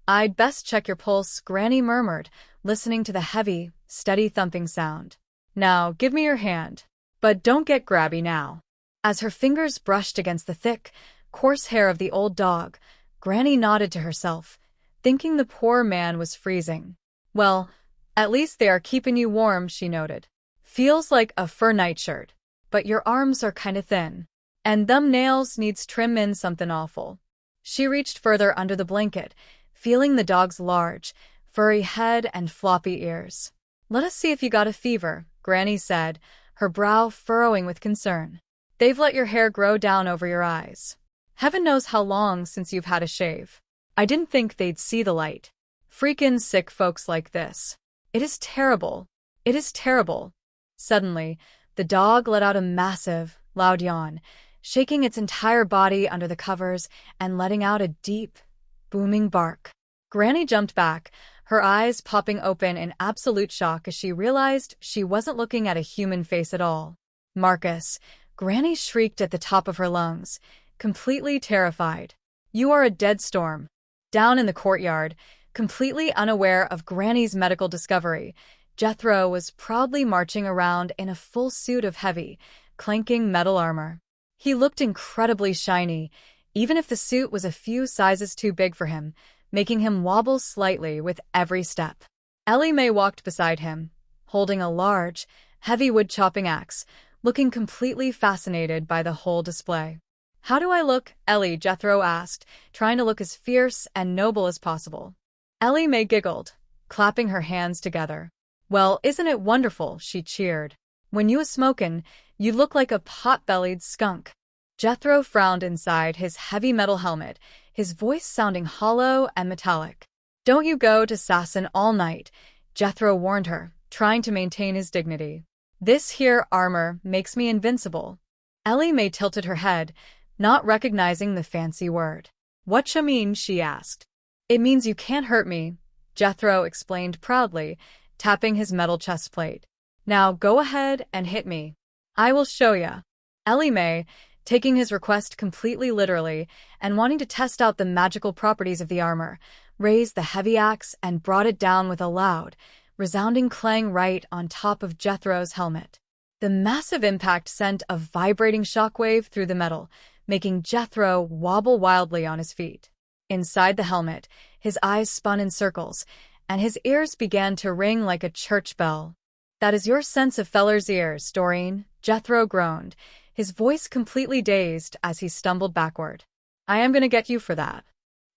I'd best check your pulse, Granny murmured, listening to the heavy, steady thumping sound. Now, give me your hand. But don't get grabby now. As her fingers brushed against the thick, coarse hair of the old dog, Granny nodded to herself, thinking the poor man was freezing. Well, at least they are keeping you warm, she noted. Feels like a fur nightshirt, but your arms are kinda thin. And them nails needs trimmin' something awful. She reached further under the blanket, feeling the dog's large, furry head and floppy ears. Let us see if you got a fever, Granny said, her brow furrowing with concern. They've let your hair grow down over your eyes. Heaven knows how long since you've had a shave. I didn't think they'd see the light. Freakin' sick folks like this. It is terrible. It is terrible. Suddenly, the dog let out a massive, loud yawn, shaking its entire body under the covers and letting out a deep, booming bark. Granny jumped back, her eyes popping open in absolute shock as she realized she wasn't looking at a human face at all. Marcus, Granny shrieked at the top of her lungs, completely terrified. You are a dead storm. Down in the courtyard, completely unaware of Granny's medical discovery, Jethro was proudly marching around in a full suit of heavy, clanking metal armor. He looked incredibly shiny, even if the suit was a few sizes too big for him, making him wobble slightly with every step. Ellie Mae walked beside him, holding a large, heavy wood-chopping axe, looking completely fascinated by the whole display. How do I look, Ellie? Jethro asked, trying to look as fierce and noble as possible. Ellie Mae giggled, clapping her hands together. Well, isn't it wonderful? She cheered. When you was smokin', you look like a pot-bellied skunk. Jethro frowned inside his heavy metal helmet, his voice sounding hollow and metallic. Don't you go to sassin' all night, Jethro warned her, trying to maintain his dignity. This here armor makes me invincible. Ellie Mae tilted her head, not recognizing the fancy word. Whatcha mean? She asked. It means you can't hurt me, Jethro explained proudly, tapping his metal chest plate. Now go ahead and hit me. I will show ya. Ellie Mae, taking his request completely literally and wanting to test out the magical properties of the armor, raised the heavy axe and brought it down with a loud, resounding clang right on top of Jethro's helmet. The massive impact sent a vibrating shockwave through the metal, making Jethro wobble wildly on his feet. Inside the helmet, his eyes spun in circles, and his ears began to ring like a church bell. That is your sense of feller's ears, Doreen, Jethro groaned, his voice completely dazed as he stumbled backward. I am gonna get you for that.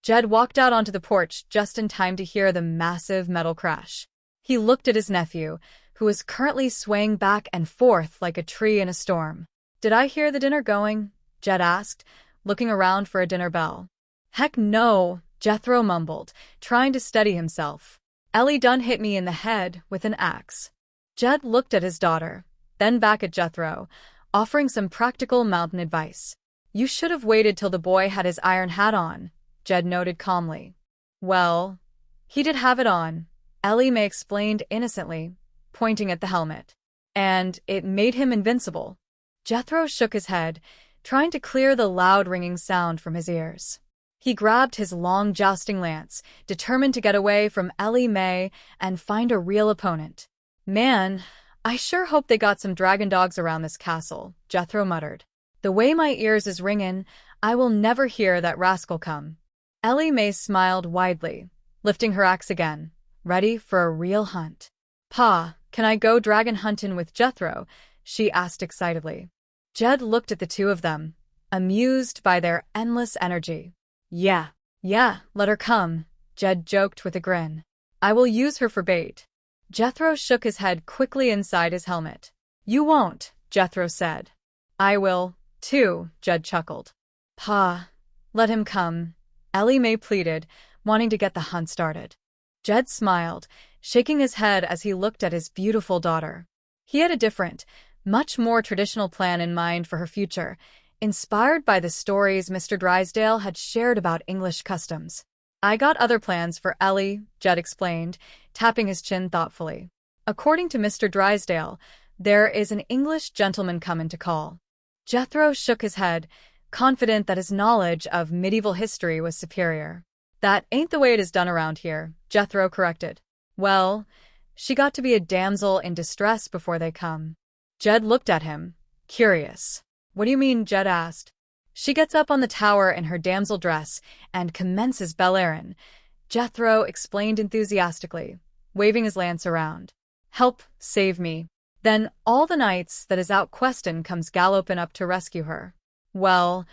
Jed walked out onto the porch just in time to hear the massive metal crash. He looked at his nephew, who was currently swaying back and forth like a tree in a storm. Did I hear the dinner going? Jed asked, looking around for a dinner bell. Heck no, Jethro mumbled, trying to steady himself. Ellie done hit me in the head with an axe. Jed looked at his daughter, then back at Jethro, offering some practical mountain advice. You should have waited till the boy had his iron hat on, Jed noted calmly. Well, he did have it on, Ellie Mae explained innocently, pointing at the helmet. And it made him invincible. Jethro shook his head, trying to clear the loud ringing sound from his ears. He grabbed his long jousting lance, determined to get away from Ellie Mae and find a real opponent. Man, I sure hope they got some dragon dogs around this castle, Jethro muttered. The way my ears is ringin', I will never hear that rascal come. Ellie Mae smiled widely, lifting her axe again, ready for a real hunt. Pa, can I go dragon huntin' with Jethro? She asked excitedly. Jed looked at the two of them, amused by their endless energy. Yeah, let her come, Jed joked with a grin. I will use her for bait. Jethro shook his head quickly inside his helmet. You won't, Jethro said. I will, too, Jed chuckled. Pa, let him come, Ellie Mae pleaded, wanting to get the hunt started. Jed smiled, shaking his head as he looked at his beautiful daughter. He had a different, much more traditional plan in mind for her future, inspired by the stories Mr. Drysdale had shared about English customs. I got other plans for Ellie, Jed explained, tapping his chin thoughtfully. According to Mr. Drysdale, there is an English gentleman comin' to call. Jethro shook his head, confident that his knowledge of medieval history was superior. That ain't the way it is done around here, Jethro corrected. Well, she got to be a damsel in distress before they come. Jed looked at him, curious. What do you mean? Jed asked. She gets up on the tower in her damsel dress and commences Bellerin, Jethro explained enthusiastically, waving his lance around. Help, save me. Then all the knights that is out questin' comes gallopin' up to rescue her. Well,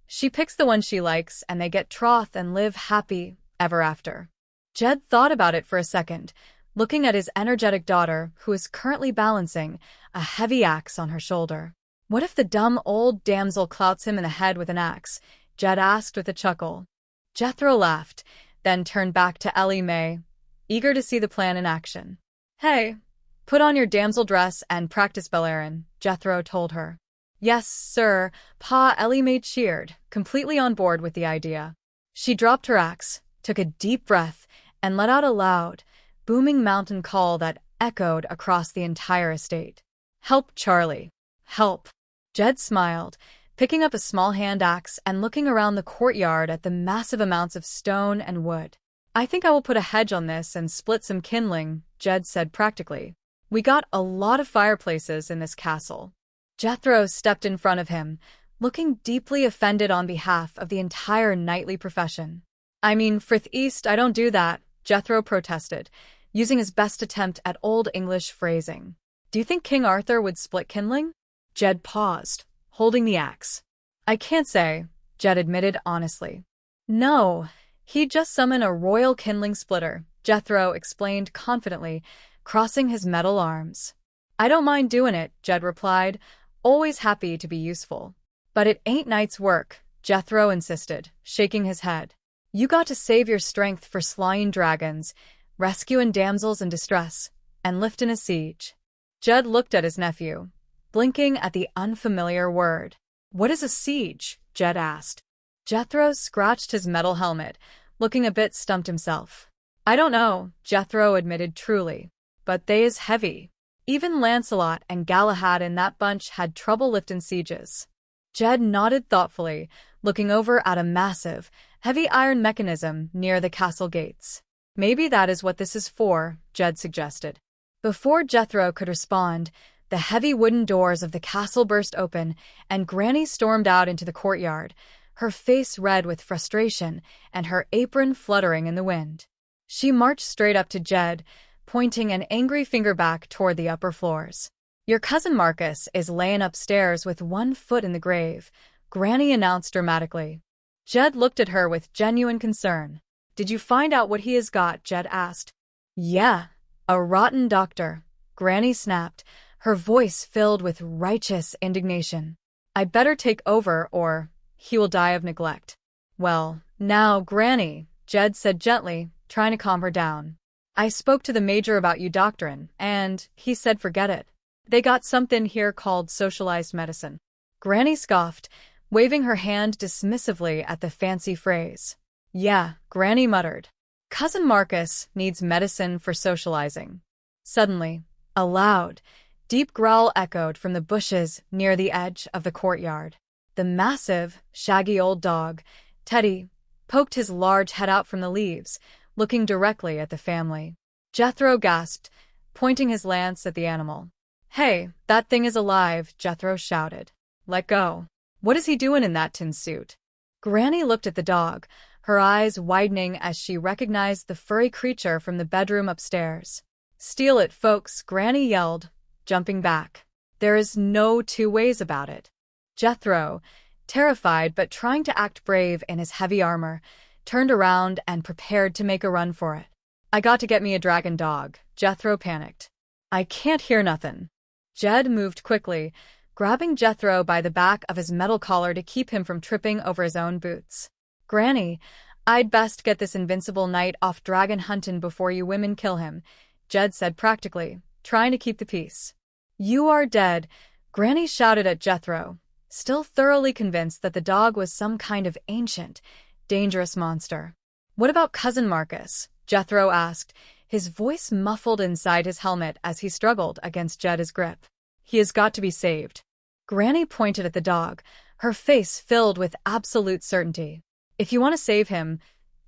she picks the one she likes and they get troth and live happy ever after. Jed thought about it for a second, looking at his energetic daughter who is currently balancing a heavy axe on her shoulder. What if the dumb old damsel clouts him in the head with an axe? Jed asked with a chuckle. Jethro laughed, then turned back to Ellie Mae, eager to see the plan in action. Hey, put on your damsel dress and practice Bellerin, Jethro told her. Yes, sir, Pa. Ellie Mae cheered, completely on board with the idea. She dropped her axe, took a deep breath, and let out a loud, booming mountain call that echoed across the entire estate. Help, Charlie. Help. Jed smiled, picking up a small hand axe and looking around the courtyard at the massive amounts of stone and wood. I think I will put a hedge on this and split some kindling, Jed said practically. We got a lot of fireplaces in this castle. Jethro stepped in front of him, looking deeply offended on behalf of the entire knightly profession. I mean, Frith East, I don't do that, Jethro protested, using his best attempt at Old English phrasing. Do you think King Arthur would split kindling? Jed paused, holding the axe. I can't say, Jed admitted honestly. No, he'd just summon a royal kindling splitter, Jethro explained confidently, crossing his metal arms. I don't mind doing it, Jed replied, always happy to be useful. But it ain't night's work, Jethro insisted, shaking his head. You got to save your strength for slaying dragons, rescuing damsels in distress, and lifting a siege. Jed looked at his nephew, blinking at the unfamiliar word. What is a siege? Jed asked. Jethro scratched his metal helmet, looking a bit stumped himself. I don't know, Jethro admitted truly, but they is heavy. Even Lancelot and Galahad in that bunch had trouble lifting sieges. Jed nodded thoughtfully, looking over at a massive, heavy iron mechanism near the castle gates. Maybe that is what this is for, Jed suggested. Before Jethro could respond, the heavy wooden doors of the castle burst open, and Granny stormed out into the courtyard, her face red with frustration and her apron fluttering in the wind. She marched straight up to Jed, pointing an angry finger back toward the upper floors. Your cousin Marcus is laying upstairs with one foot in the grave, Granny announced dramatically. Jed looked at her with genuine concern. Did you find out what he has got? Jed asked. Yeah, a rotten doctor, Granny snapped, her voice filled with righteous indignation. I better take over or he will die of neglect. Well, now, Granny, Jed said gently, trying to calm her down. I spoke to the major about you doctrine, and he said forget it. They got something here called socialized medicine. Granny scoffed, waving her hand dismissively at the fancy phrase. Yeah, Granny muttered. Cousin Marcus needs medicine for socializing. Suddenly, a loud, deep growl echoed from the bushes near the edge of the courtyard. The massive, shaggy old dog, Teddy, poked his large head out from the leaves, looking directly at the family. Jethro gasped, pointing his lance at the animal. Hey, that thing is alive, Jethro shouted. Let go. What is he doing in that tin suit? Granny looked at the dog, her eyes widening as she recognized the furry creature from the bedroom upstairs. Steal it, folks, Granny yelled, jumping back. There is no two ways about it. Jethro, terrified but trying to act brave in his heavy armor, turned around and prepared to make a run for it. I got to get me a dragon dog, Jethro panicked. I can't hear nothing. Jed moved quickly, grabbing Jethro by the back of his metal collar to keep him from tripping over his own boots. Granny, I'd best get this invincible knight off dragon huntin' before you women kill him, Jed said practically, trying to keep the peace. You are dead, Granny shouted at Jethro, still thoroughly convinced that the dog was some kind of ancient, dangerous monster. What about Cousin Marcus? Jethro asked, his voice muffled inside his helmet as he struggled against Jed's grip. He has got to be saved. Granny pointed at the dog, her face filled with absolute certainty. If you want to save him,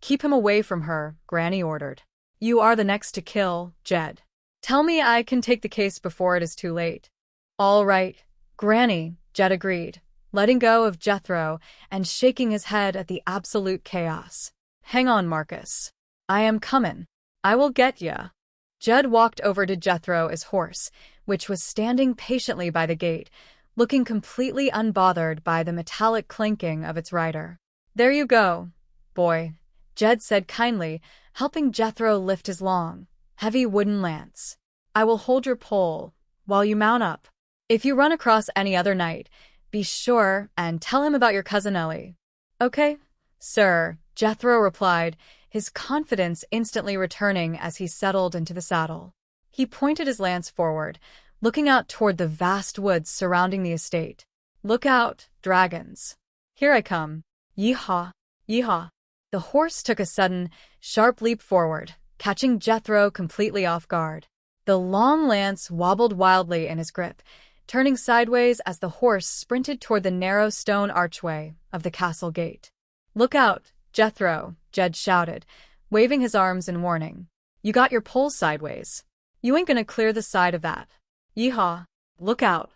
keep him away from her, Granny ordered. You are the next to kill, Jed. Tell me I can take the case before it is too late. All right, Granny, Jed agreed, letting go of Jethro and shaking his head at the absolute chaos. Hang on, Marcus. I am comin'. I will get ya. Jed walked over to Jethro's horse, which was standing patiently by the gate, looking completely unbothered by the metallic clinking of its rider. There you go, boy, Jed said kindly, helping Jethro lift his long, heavy wooden lance. I will hold your pole while you mount up. If you run across any other knight, be sure and tell him about your cousin Ellie. Okay, sir, Jethro replied, his confidence instantly returning as he settled into the saddle. He pointed his lance forward, looking out toward the vast woods surrounding the estate. Look out, dragons. Here I come. Yeehaw, yeehaw. The horse took a sudden, sharp leap forward, catching Jethro completely off guard. The long lance wobbled wildly in his grip, turning sideways as the horse sprinted toward the narrow stone archway of the castle gate. Look out, Jethro, Jed shouted, waving his arms in warning. You got your pole sideways. You ain't gonna clear the side of that. Yeehaw, look out.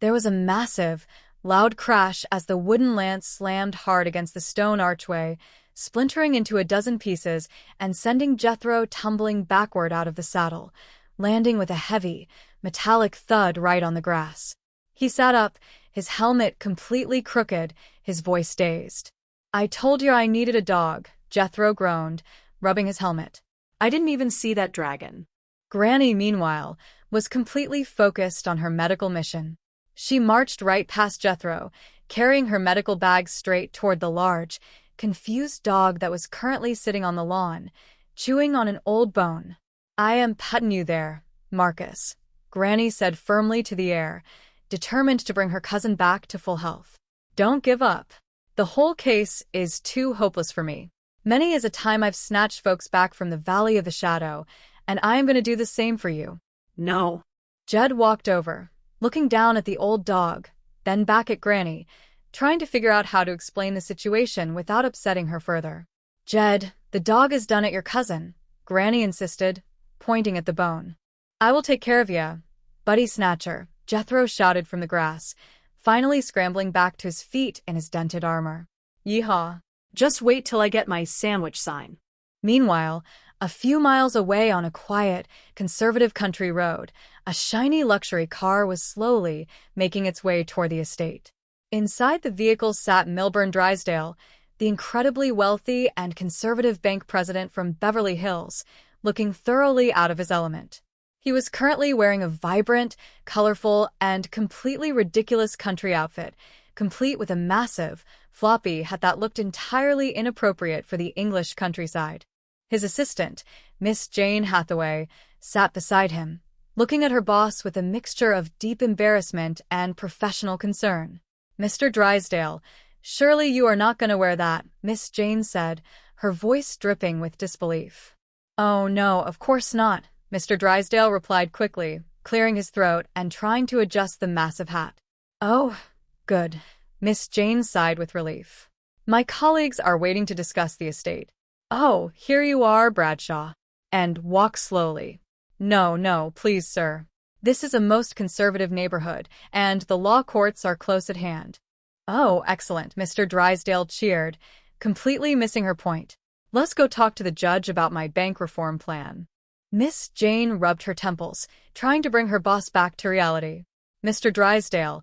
There was a massive, loud crash as the wooden lance slammed hard against the stone archway, splintering into a dozen pieces and sending Jethro tumbling backward out of the saddle, landing with a heavy, metallic thud right on the grass. He sat up, his helmet completely crooked, his voice dazed. I told you I needed a dog, Jethro groaned, rubbing his helmet. I didn't even see that dragon. Granny, meanwhile, was completely focused on her medical mission. She marched right past Jethro, carrying her medical bag straight toward the large, confused dog that was currently sitting on the lawn, chewing on an old bone. I am petting you there, Marcus, Granny said firmly to the air, determined to bring her cousin back to full health. Don't give up. The whole case is too hopeless for me. Many is a time I've snatched folks back from the Valley of the Shadow, and I am going to do the same for you. No. Jed walked over, looking down at the old dog, then back at Granny, trying to figure out how to explain the situation without upsetting her further. Jed, the dog is done at your cousin, Granny insisted, pointing at the bone. I will take care of ya, Buddy Snatcher, Jethro shouted from the grass, finally scrambling back to his feet in his dented armor. Yeehaw. Just wait till I get my sandwich sign. Meanwhile, a few miles away on a quiet, conservative country road, a shiny luxury car was slowly making its way toward the estate. Inside the vehicle sat Milburn Drysdale, the incredibly wealthy and conservative bank president from Beverly Hills, looking thoroughly out of his element. He was currently wearing a vibrant, colorful, and completely ridiculous country outfit, complete with a massive, floppy hat that looked entirely inappropriate for the English countryside. His assistant, Miss Jane Hathaway, sat beside him, looking at her boss with a mixture of deep embarrassment and professional concern. Mr. Drysdale, surely you are not going to wear that, Miss Jane said, her voice dripping with disbelief. Oh no, of course not, Mr. Drysdale replied quickly, clearing his throat and trying to adjust the massive hat. Oh, good. Miss Jane sighed with relief. My colleagues are waiting to discuss the estate. Oh, here you are, Bradshaw. And walk slowly. No, please, sir. This is a most conservative neighborhood, and the law courts are close at hand. Oh, excellent, Mr. Drysdale cheered, completely missing her point. Let's go talk to the judge about my bank reform plan. Miss Jane rubbed her temples, trying to bring her boss back to reality. Mr. Drysdale,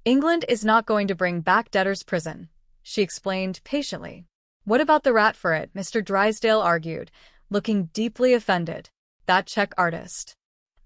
England is not going to bring back debtors' prison, she explained patiently. What about the rat for it? Mr. Drysdale argued, looking deeply offended. That check artist.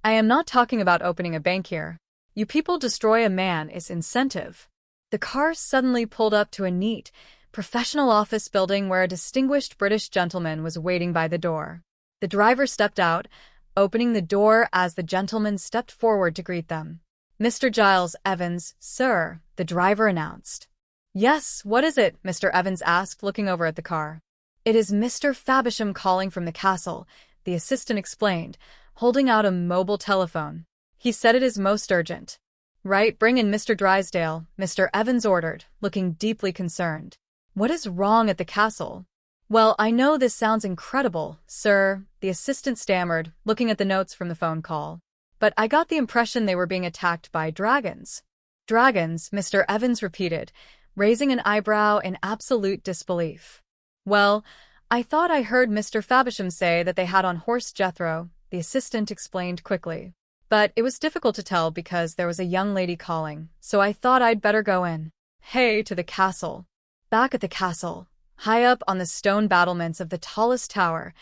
I am not talking about opening a bank here. You people destroy a man is incentive. The car suddenly pulled up to a neat, professional office building where a distinguished British gentleman was waiting by the door. The driver stepped out, opening the door as the gentleman stepped forward to greet them. Mr. Giles Evans, sir, the driver announced. Yes, what is it? Mr. Evans asked, looking over at the car. It is Mr. Faversham calling from the castle, the assistant explained, holding out a mobile telephone. He said it is most urgent. Right, bring in Mr. Drysdale, Mr. Evans ordered, looking deeply concerned. What is wrong at the castle? Well, I know this sounds incredible, sir, the assistant stammered, looking at the notes from the phone call. But I got the impression they were being attacked by dragons. Dragons, Mr. Evans repeated, raising an eyebrow in absolute disbelief. Well, I thought I heard Mr. Faversham say that they had on horse Jethro, the assistant explained quickly. But it was difficult to tell because there was a young lady calling, so I thought I'd better go in. Hey, to the castle. Back at the castle, high up on the stone battlements of the tallest tower,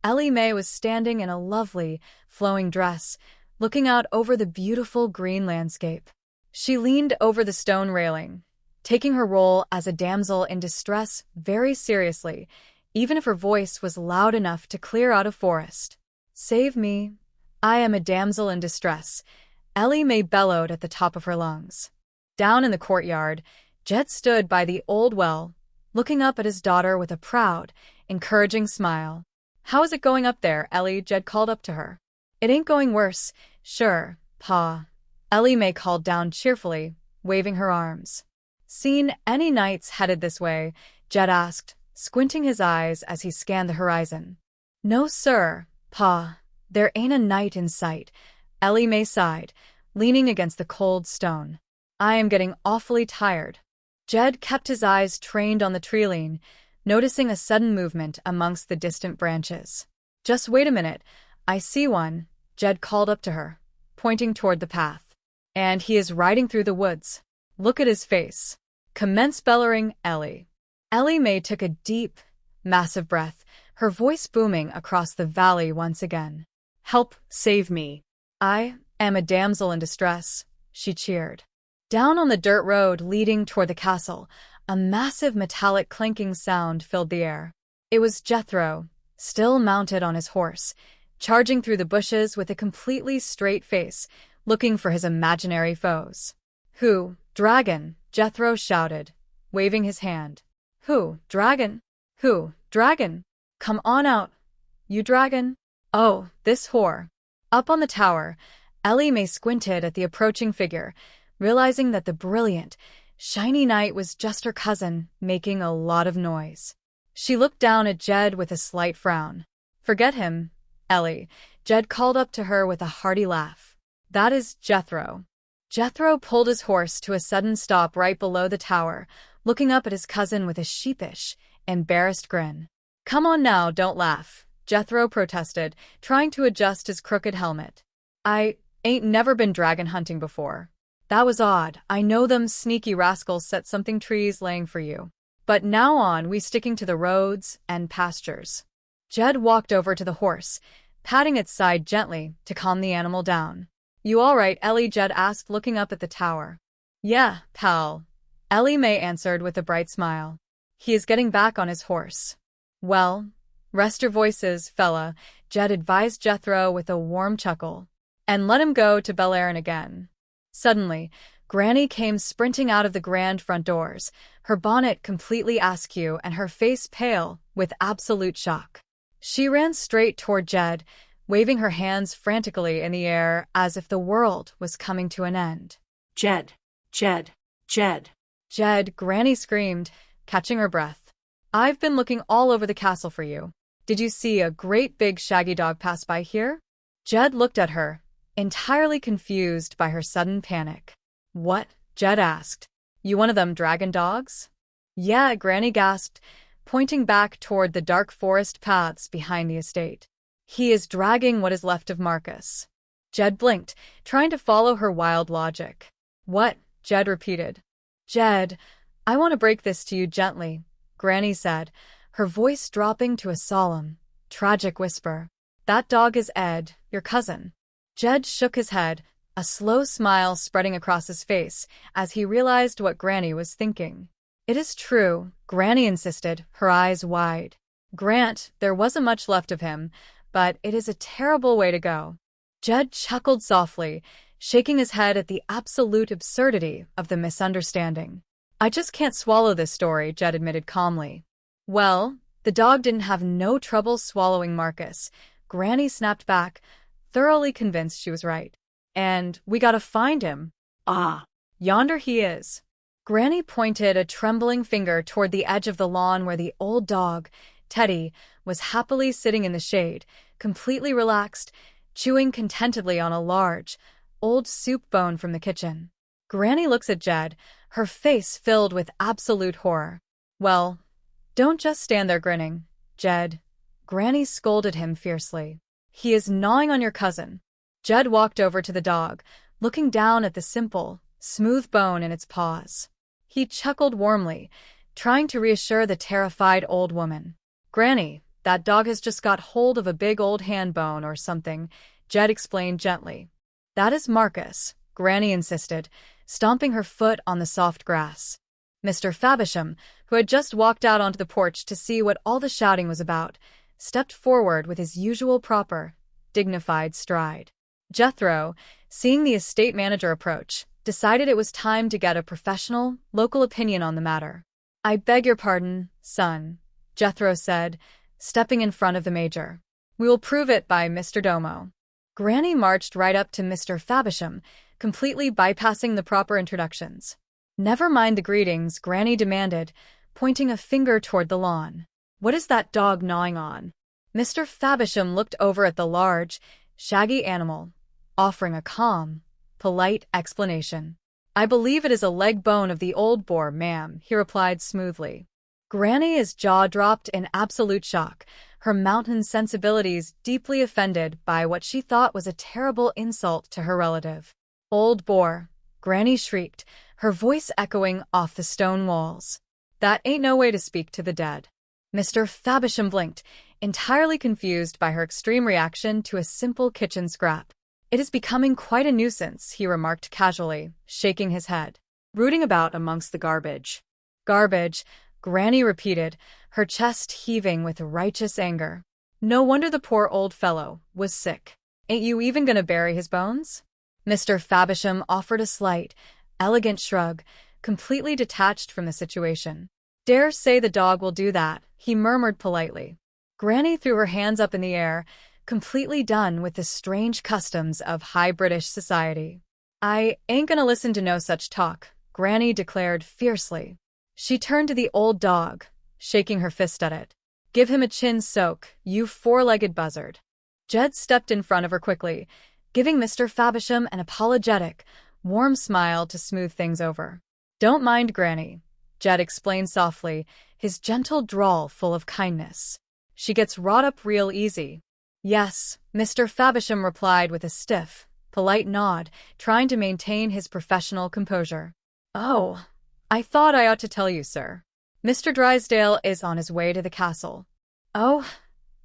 Ellie Mae was standing in a lovely, flowing dress, looking out over the beautiful green landscape. She leaned over the stone railing, taking her role as a damsel in distress very seriously, even if her voice was loud enough to clear out a forest. "Save me. I am a damsel in distress," Ellie Mae bellowed at the top of her lungs. Down in the courtyard, Jed stood by the old well, looking up at his daughter with a proud, encouraging smile. "How is it going up there, Ellie?" Jed called up to her. "It ain't going worse, sure, Pa," Ellie Mae called down cheerfully, waving her arms. "Seen any knights headed this way?" Jed asked, squinting his eyes as he scanned the horizon. "No, sir, Pa. There ain't a knight in sight," Ellie Mae sighed, leaning against the cold stone. "I am getting awfully tired." Jed kept his eyes trained on the treeline, noticing a sudden movement amongst the distant branches. "Just wait a minute. I see one," Jed called up to her, pointing toward the path. "And he is riding through the woods. Look at his face." "Commence bellowing, Ellie." Ellie Mae took a deep, massive breath, her voice booming across the valley once again. "Help, save me. I am a damsel in distress," she cheered. Down on the dirt road leading toward the castle, a massive metallic clanking sound filled the air. It was Jethro, still mounted on his horse, charging through the bushes with a completely straight face, looking for his imaginary foes. "Who, dragon?" Jethro shouted, waving his hand. "Who, dragon? Who, dragon? Come on out, you dragon." "Oh, this whore." Up on the tower, Ellie Mae squinted at the approaching figure, realizing that the brilliant, shiny knight was just her cousin, making a lot of noise. She looked down at Jed with a slight frown. "Forget him, Ellie," Jed called up to her with a hearty laugh. "That is Jethro." Jethro pulled his horse to a sudden stop right below the tower, looking up at his cousin with a sheepish, embarrassed grin. "Come on now, don't laugh," Jethro protested, trying to adjust his crooked helmet. "I ain't never been dragon hunting before." "That was odd. I know them sneaky rascals set something trees laying for you. But now on we sticking to the roads and pastures." Jed walked over to the horse, patting its side gently to calm the animal down. "You all right, Ellie?" Jed asked, looking up at the tower. "Yeah, pal," Ellie Mae answered with a bright smile. "He is getting back on his horse." "Well, rest your voices, fella," Jed advised Jethro with a warm chuckle. "And let him go to Bel Air again." Suddenly, Granny came sprinting out of the grand front doors, her bonnet completely askew and her face pale with absolute shock. She ran straight toward Jed, waving her hands frantically in the air as if the world was coming to an end. "Jed, Jed, Jed." "Jed," Granny screamed, catching her breath. "I've been looking all over the castle for you. Did you see a great big shaggy dog pass by here?" Jed looked at her, entirely confused by her sudden panic. "What?" Jed asked. "You one of them dragon dogs?" "Yeah," Granny gasped, pointing back toward the dark forest paths behind the estate. "He is dragging what is left of Marcus." Jed blinked, trying to follow her wild logic. "What?" Jed repeated. "Jed, I want to break this to you gently," Granny said, her voice dropping to a solemn, tragic whisper. "That dog is Ed, your cousin." Jed shook his head, a slow smile spreading across his face as he realized what Granny was thinking. "It is true," Granny insisted, her eyes wide. "Grant, there wasn't much left of him, but it is a terrible way to go." Jed chuckled softly, shaking his head at the absolute absurdity of the misunderstanding. "I just can't swallow this story," Jed admitted calmly. "Well, the dog didn't have no trouble swallowing Marcus," Granny snapped back, thoroughly convinced she was right. "And we gotta find him." "Ah, "Yonder he is." Granny pointed a trembling finger toward the edge of the lawn where the old dog, Teddy, was happily sitting in the shade, completely relaxed, chewing contentedly on a large, old soup bone from the kitchen. Granny looks at Jed, her face filled with absolute horror. "Well, don't just stand there grinning, Jed." Granny scolded him fiercely. "He is gnawing on your cousin." Jed walked over to the dog, looking down at the simple, smooth bone in its paws. He chuckled warmly, trying to reassure the terrified old woman. "Granny, that dog has just got hold of a big old hand bone or something," Jed explained gently. "That is Marcus," Granny insisted, stomping her foot on the soft grass. Mr. Faversham, who had just walked out onto the porch to see what all the shouting was about, stepped forward with his usual proper, dignified stride. Jethro, seeing the estate manager approach, decided it was time to get a professional, local opinion on the matter. "I beg your pardon, son," Jethro said, stepping in front of the major. "We will prove it by Mr. Domo." Granny marched right up to Mr. Faversham, completely bypassing the proper introductions. "Never mind the greetings," Granny demanded, pointing a finger toward the lawn. "What is that dog gnawing on?" Mr. Faversham looked over at the large, shaggy animal, offering a calm, polite explanation. "I believe it is a leg bone of the old boar, ma'am," he replied smoothly. Granny's jaw dropped in absolute shock, her mountain sensibilities deeply offended by what she thought was a terrible insult to her relative. "Old boar," Granny shrieked, her voice echoing off the stone walls. "That ain't no way to speak to the dead." Mr. Faversham blinked, entirely confused by her extreme reaction to a simple kitchen scrap. "It is becoming quite a nuisance," he remarked casually, shaking his head. "Rooting about amongst the garbage." "Garbage," Granny repeated, her chest heaving with righteous anger. "No wonder the poor old fellow was sick. Ain't you even gonna bury his bones?" Mr. Faversham offered a slight, elegant shrug, completely detached from the situation. "Dare say the dog will do that," he murmured politely. Granny threw her hands up in the air, completely done with the strange customs of high British society. "I ain't gonna listen to no such talk," Granny declared fiercely. She turned to the old dog, shaking her fist at it. "Give him a chin soak, you four-legged buzzard." Jed stepped in front of her quickly, giving Mr. Faversham an apologetic, warm smile to smooth things over. "Don't mind Granny," Jed explained softly, his gentle drawl full of kindness. "She gets wrought up real easy." "Yes," Mr. Faversham replied with a stiff, polite nod, trying to maintain his professional composure. "Oh, I thought I ought to tell you, sir. Mr. Drysdale is on his way to the castle." "Oh,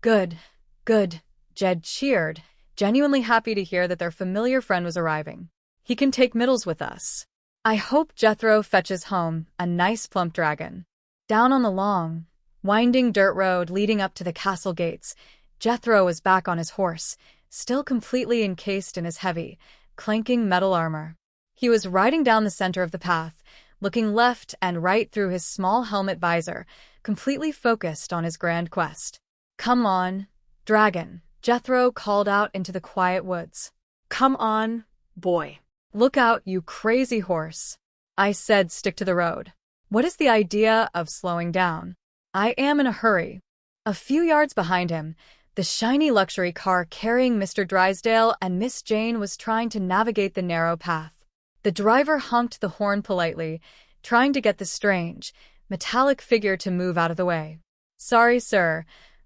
good, good," Jed cheered, genuinely happy to hear that their familiar friend was arriving. "He can take Middles with us. I hope Jethro fetches home a nice plump dragon." Down on the long, winding dirt road leading up to the castle gates, Jethro was back on his horse, still completely encased in his heavy, clanking metal armor. He was riding down the center of the path, looking left and right through his small helmet visor, completely focused on his grand quest. "Come on, dragon," Jethro called out into the quiet woods. Come on, boy. "Look out, you crazy horse." I said stick to the road. What is the idea of slowing down? I am in a hurry. A few yards behind him, the shiny luxury car carrying Mr. Drysdale and Miss Jane was trying to navigate the narrow path. The driver honked the horn politely, trying to get the strange, metallic figure to move out of the way. "Sorry, sir,"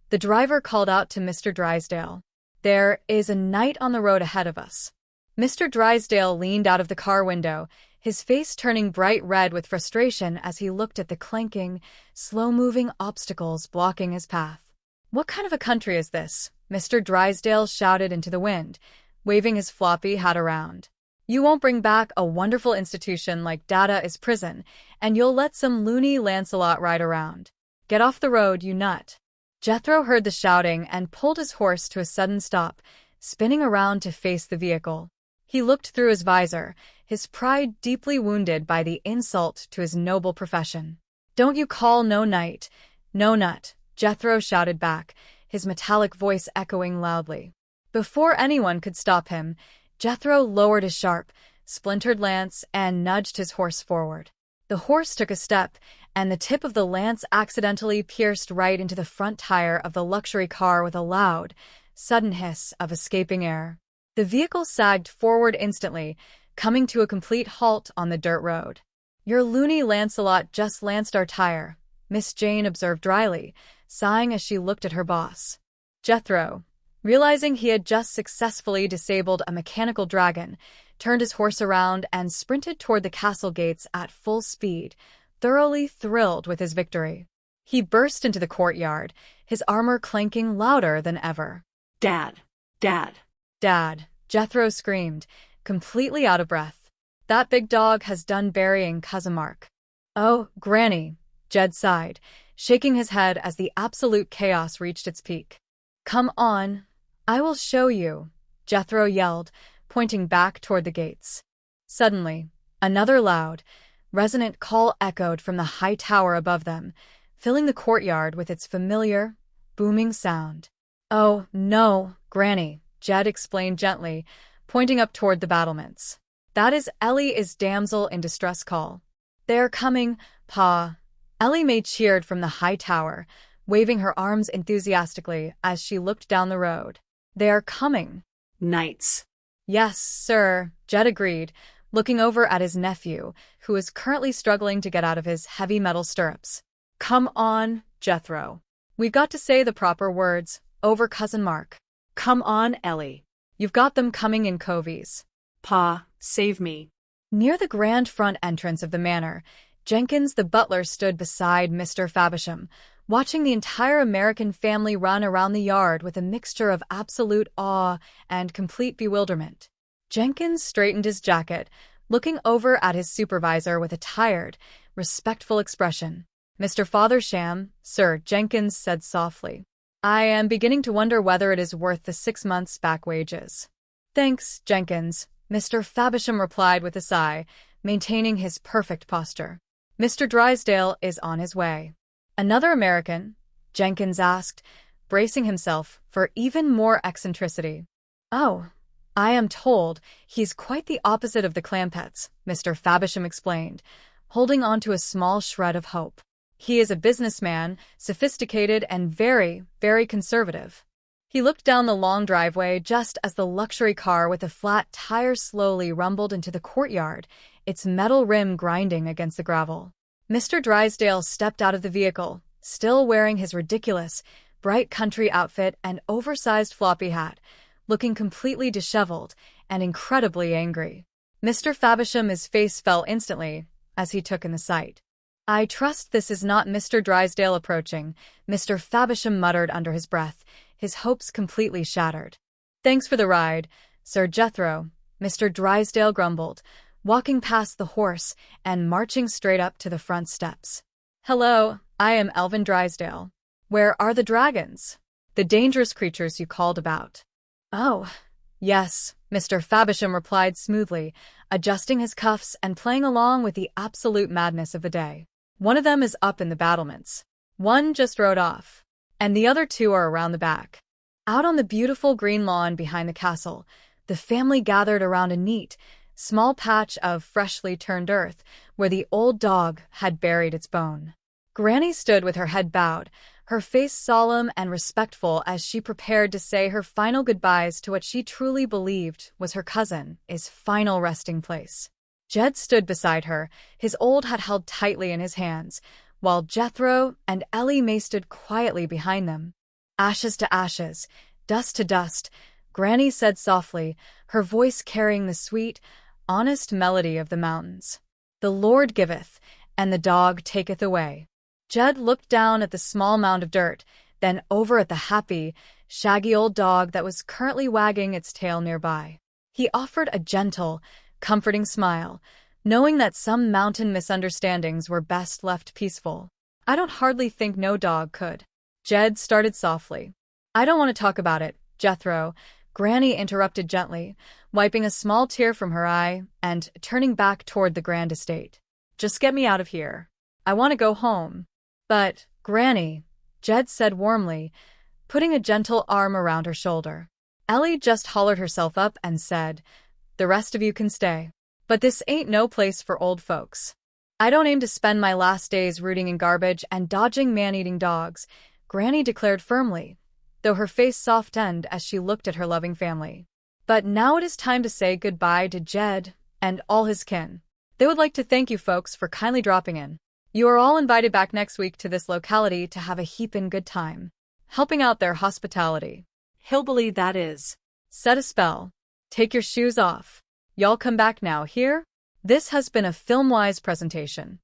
the driver called out to Mr. Drysdale. "There is a knight on the road ahead of us." Mr. Drysdale leaned out of the car window, his face turning bright red with frustration as he looked at the clanking, slow-moving obstacles blocking his path. "What kind of a country is this?" Mr. Drysdale shouted into the wind, waving his floppy hat around. "You won't bring back a wonderful institution like Data is prison, and you'll let some loony Lancelot ride around. Get off the road, you nut." Jethro heard the shouting and pulled his horse to a sudden stop, spinning around to face the vehicle. He looked through his visor, his pride deeply wounded by the insult to his noble profession. "Don't you call no knight, no nut," Jethro shouted back, his metallic voice echoing loudly. Before anyone could stop him, Jethro lowered his sharp, splintered lance and nudged his horse forward. The horse took a step, and the tip of the lance accidentally pierced right into the front tire of the luxury car with a loud, sudden hiss of escaping air. The vehicle sagged forward instantly, coming to a complete halt on the dirt road. "Your loony Lancelot just lanced our tire," Miss Jane observed dryly, sighing as she looked at her boss. Jethro, realizing he had just successfully disabled a mechanical dragon, turned his horse around and sprinted toward the castle gates at full speed, thoroughly thrilled with his victory. He burst into the courtyard, his armor clanking louder than ever. Dad, Dad. "Dad," Jethro screamed, completely out of breath. "That big dog has done burying Cousin Mark." Oh, Granny, Jed sighed, shaking his head as the absolute chaos reached its peak. Come on, I will show you, Jethro yelled, pointing back toward the gates. Suddenly, another loud, resonant call echoed from the high tower above them, filling the courtyard with its familiar, booming sound. Oh, no, Granny, Jed explained gently, pointing up toward the battlements. That is Ellie's damsel in distress call. They are coming, Pa. Ellie Mae cheered from the high tower, waving her arms enthusiastically as she looked down the road. They are coming. Knights. Yes, sir, Jed agreed, looking over at his nephew, who is currently struggling to get out of his heavy metal stirrups. Come on, Jethro. We've got to say the proper words, over Cousin Mark. Come on, Ellie. You've got them coming in coveys. Pa, save me. Near the grand front entrance of the manor, Jenkins the butler stood beside Mr. Faversham, watching the entire American family run around the yard with a mixture of absolute awe and complete bewilderment. Jenkins straightened his jacket, looking over at his supervisor with a tired, respectful expression. Mr. Faversham, sir, Jenkins said softly. I am beginning to wonder whether it is worth the 6 months' back wages. Thanks, Jenkins, Mr. Faversham replied with a sigh, maintaining his perfect posture. Mr. Drysdale is on his way. Another American? Jenkins asked, bracing himself for even more eccentricity. Oh, I am told he's quite the opposite of the Clampetts, Mr. Faversham explained, holding on to a small shred of hope. He is a businessman, sophisticated and very, very conservative. He looked down the long driveway just as the luxury car with a flat tire slowly rumbled into the courtyard, its metal rim grinding against the gravel. Mr. Drysdale stepped out of the vehicle, still wearing his ridiculous, bright country outfit and oversized floppy hat, looking completely disheveled and incredibly angry. Mr. Faversham's face fell instantly as he took in the sight. I trust this is not Mr. Drysdale approaching, Mr. Faversham muttered under his breath, his hopes completely shattered. Thanks for the ride, Sir Jethro, Mr. Drysdale grumbled, walking past the horse and marching straight up to the front steps. Hello, I am Elvin Drysdale. Where are the dragons? The dangerous creatures you called about. Oh, yes, Mr. Faversham replied smoothly, adjusting his cuffs and playing along with the absolute madness of the day. One of them is up in the battlements. One just rode off, and the other 2 are around the back. Out on the beautiful green lawn behind the castle, the family gathered around a neat, small patch of freshly turned earth where the old dog had buried its bone. Granny stood with her head bowed, her face solemn and respectful as she prepared to say her final goodbyes to what she truly believed was her cousin's final resting place. Jed stood beside her, his old hat held tightly in his hands, while Jethro and Ellie Mae stood quietly behind them. Ashes to ashes, dust to dust, Granny said softly, her voice carrying the sweet, honest melody of the mountains. The Lord giveth, and the dog taketh away. Jed looked down at the small mound of dirt, then over at the happy, shaggy old dog that was currently wagging its tail nearby. He offered a gentle, comforting smile, knowing that some mountain misunderstandings were best left peaceful. I don't hardly think no dog could. Jed started softly. I don't want to talk about it, Jethro, Granny interrupted gently, wiping a small tear from her eye and turning back toward the grand estate. Just get me out of here. I want to go home. But, Granny, Jed said warmly, putting a gentle arm around her shoulder. Ellie just hollered herself up and said, the rest of you can stay. But this ain't no place for old folks. I don't aim to spend my last days rooting in garbage and dodging man-eating dogs, Granny declared firmly, though her face softened as she looked at her loving family. But now it is time to say goodbye to Jed and all his kin. They would like to thank you folks for kindly dropping in. You are all invited back next week to this locality to have a heapin' good time, helping out their hospitality. Hillbilly that is. Set a spell. Take your shoes off. Y'all come back now, here? This has been a Filmwise presentation.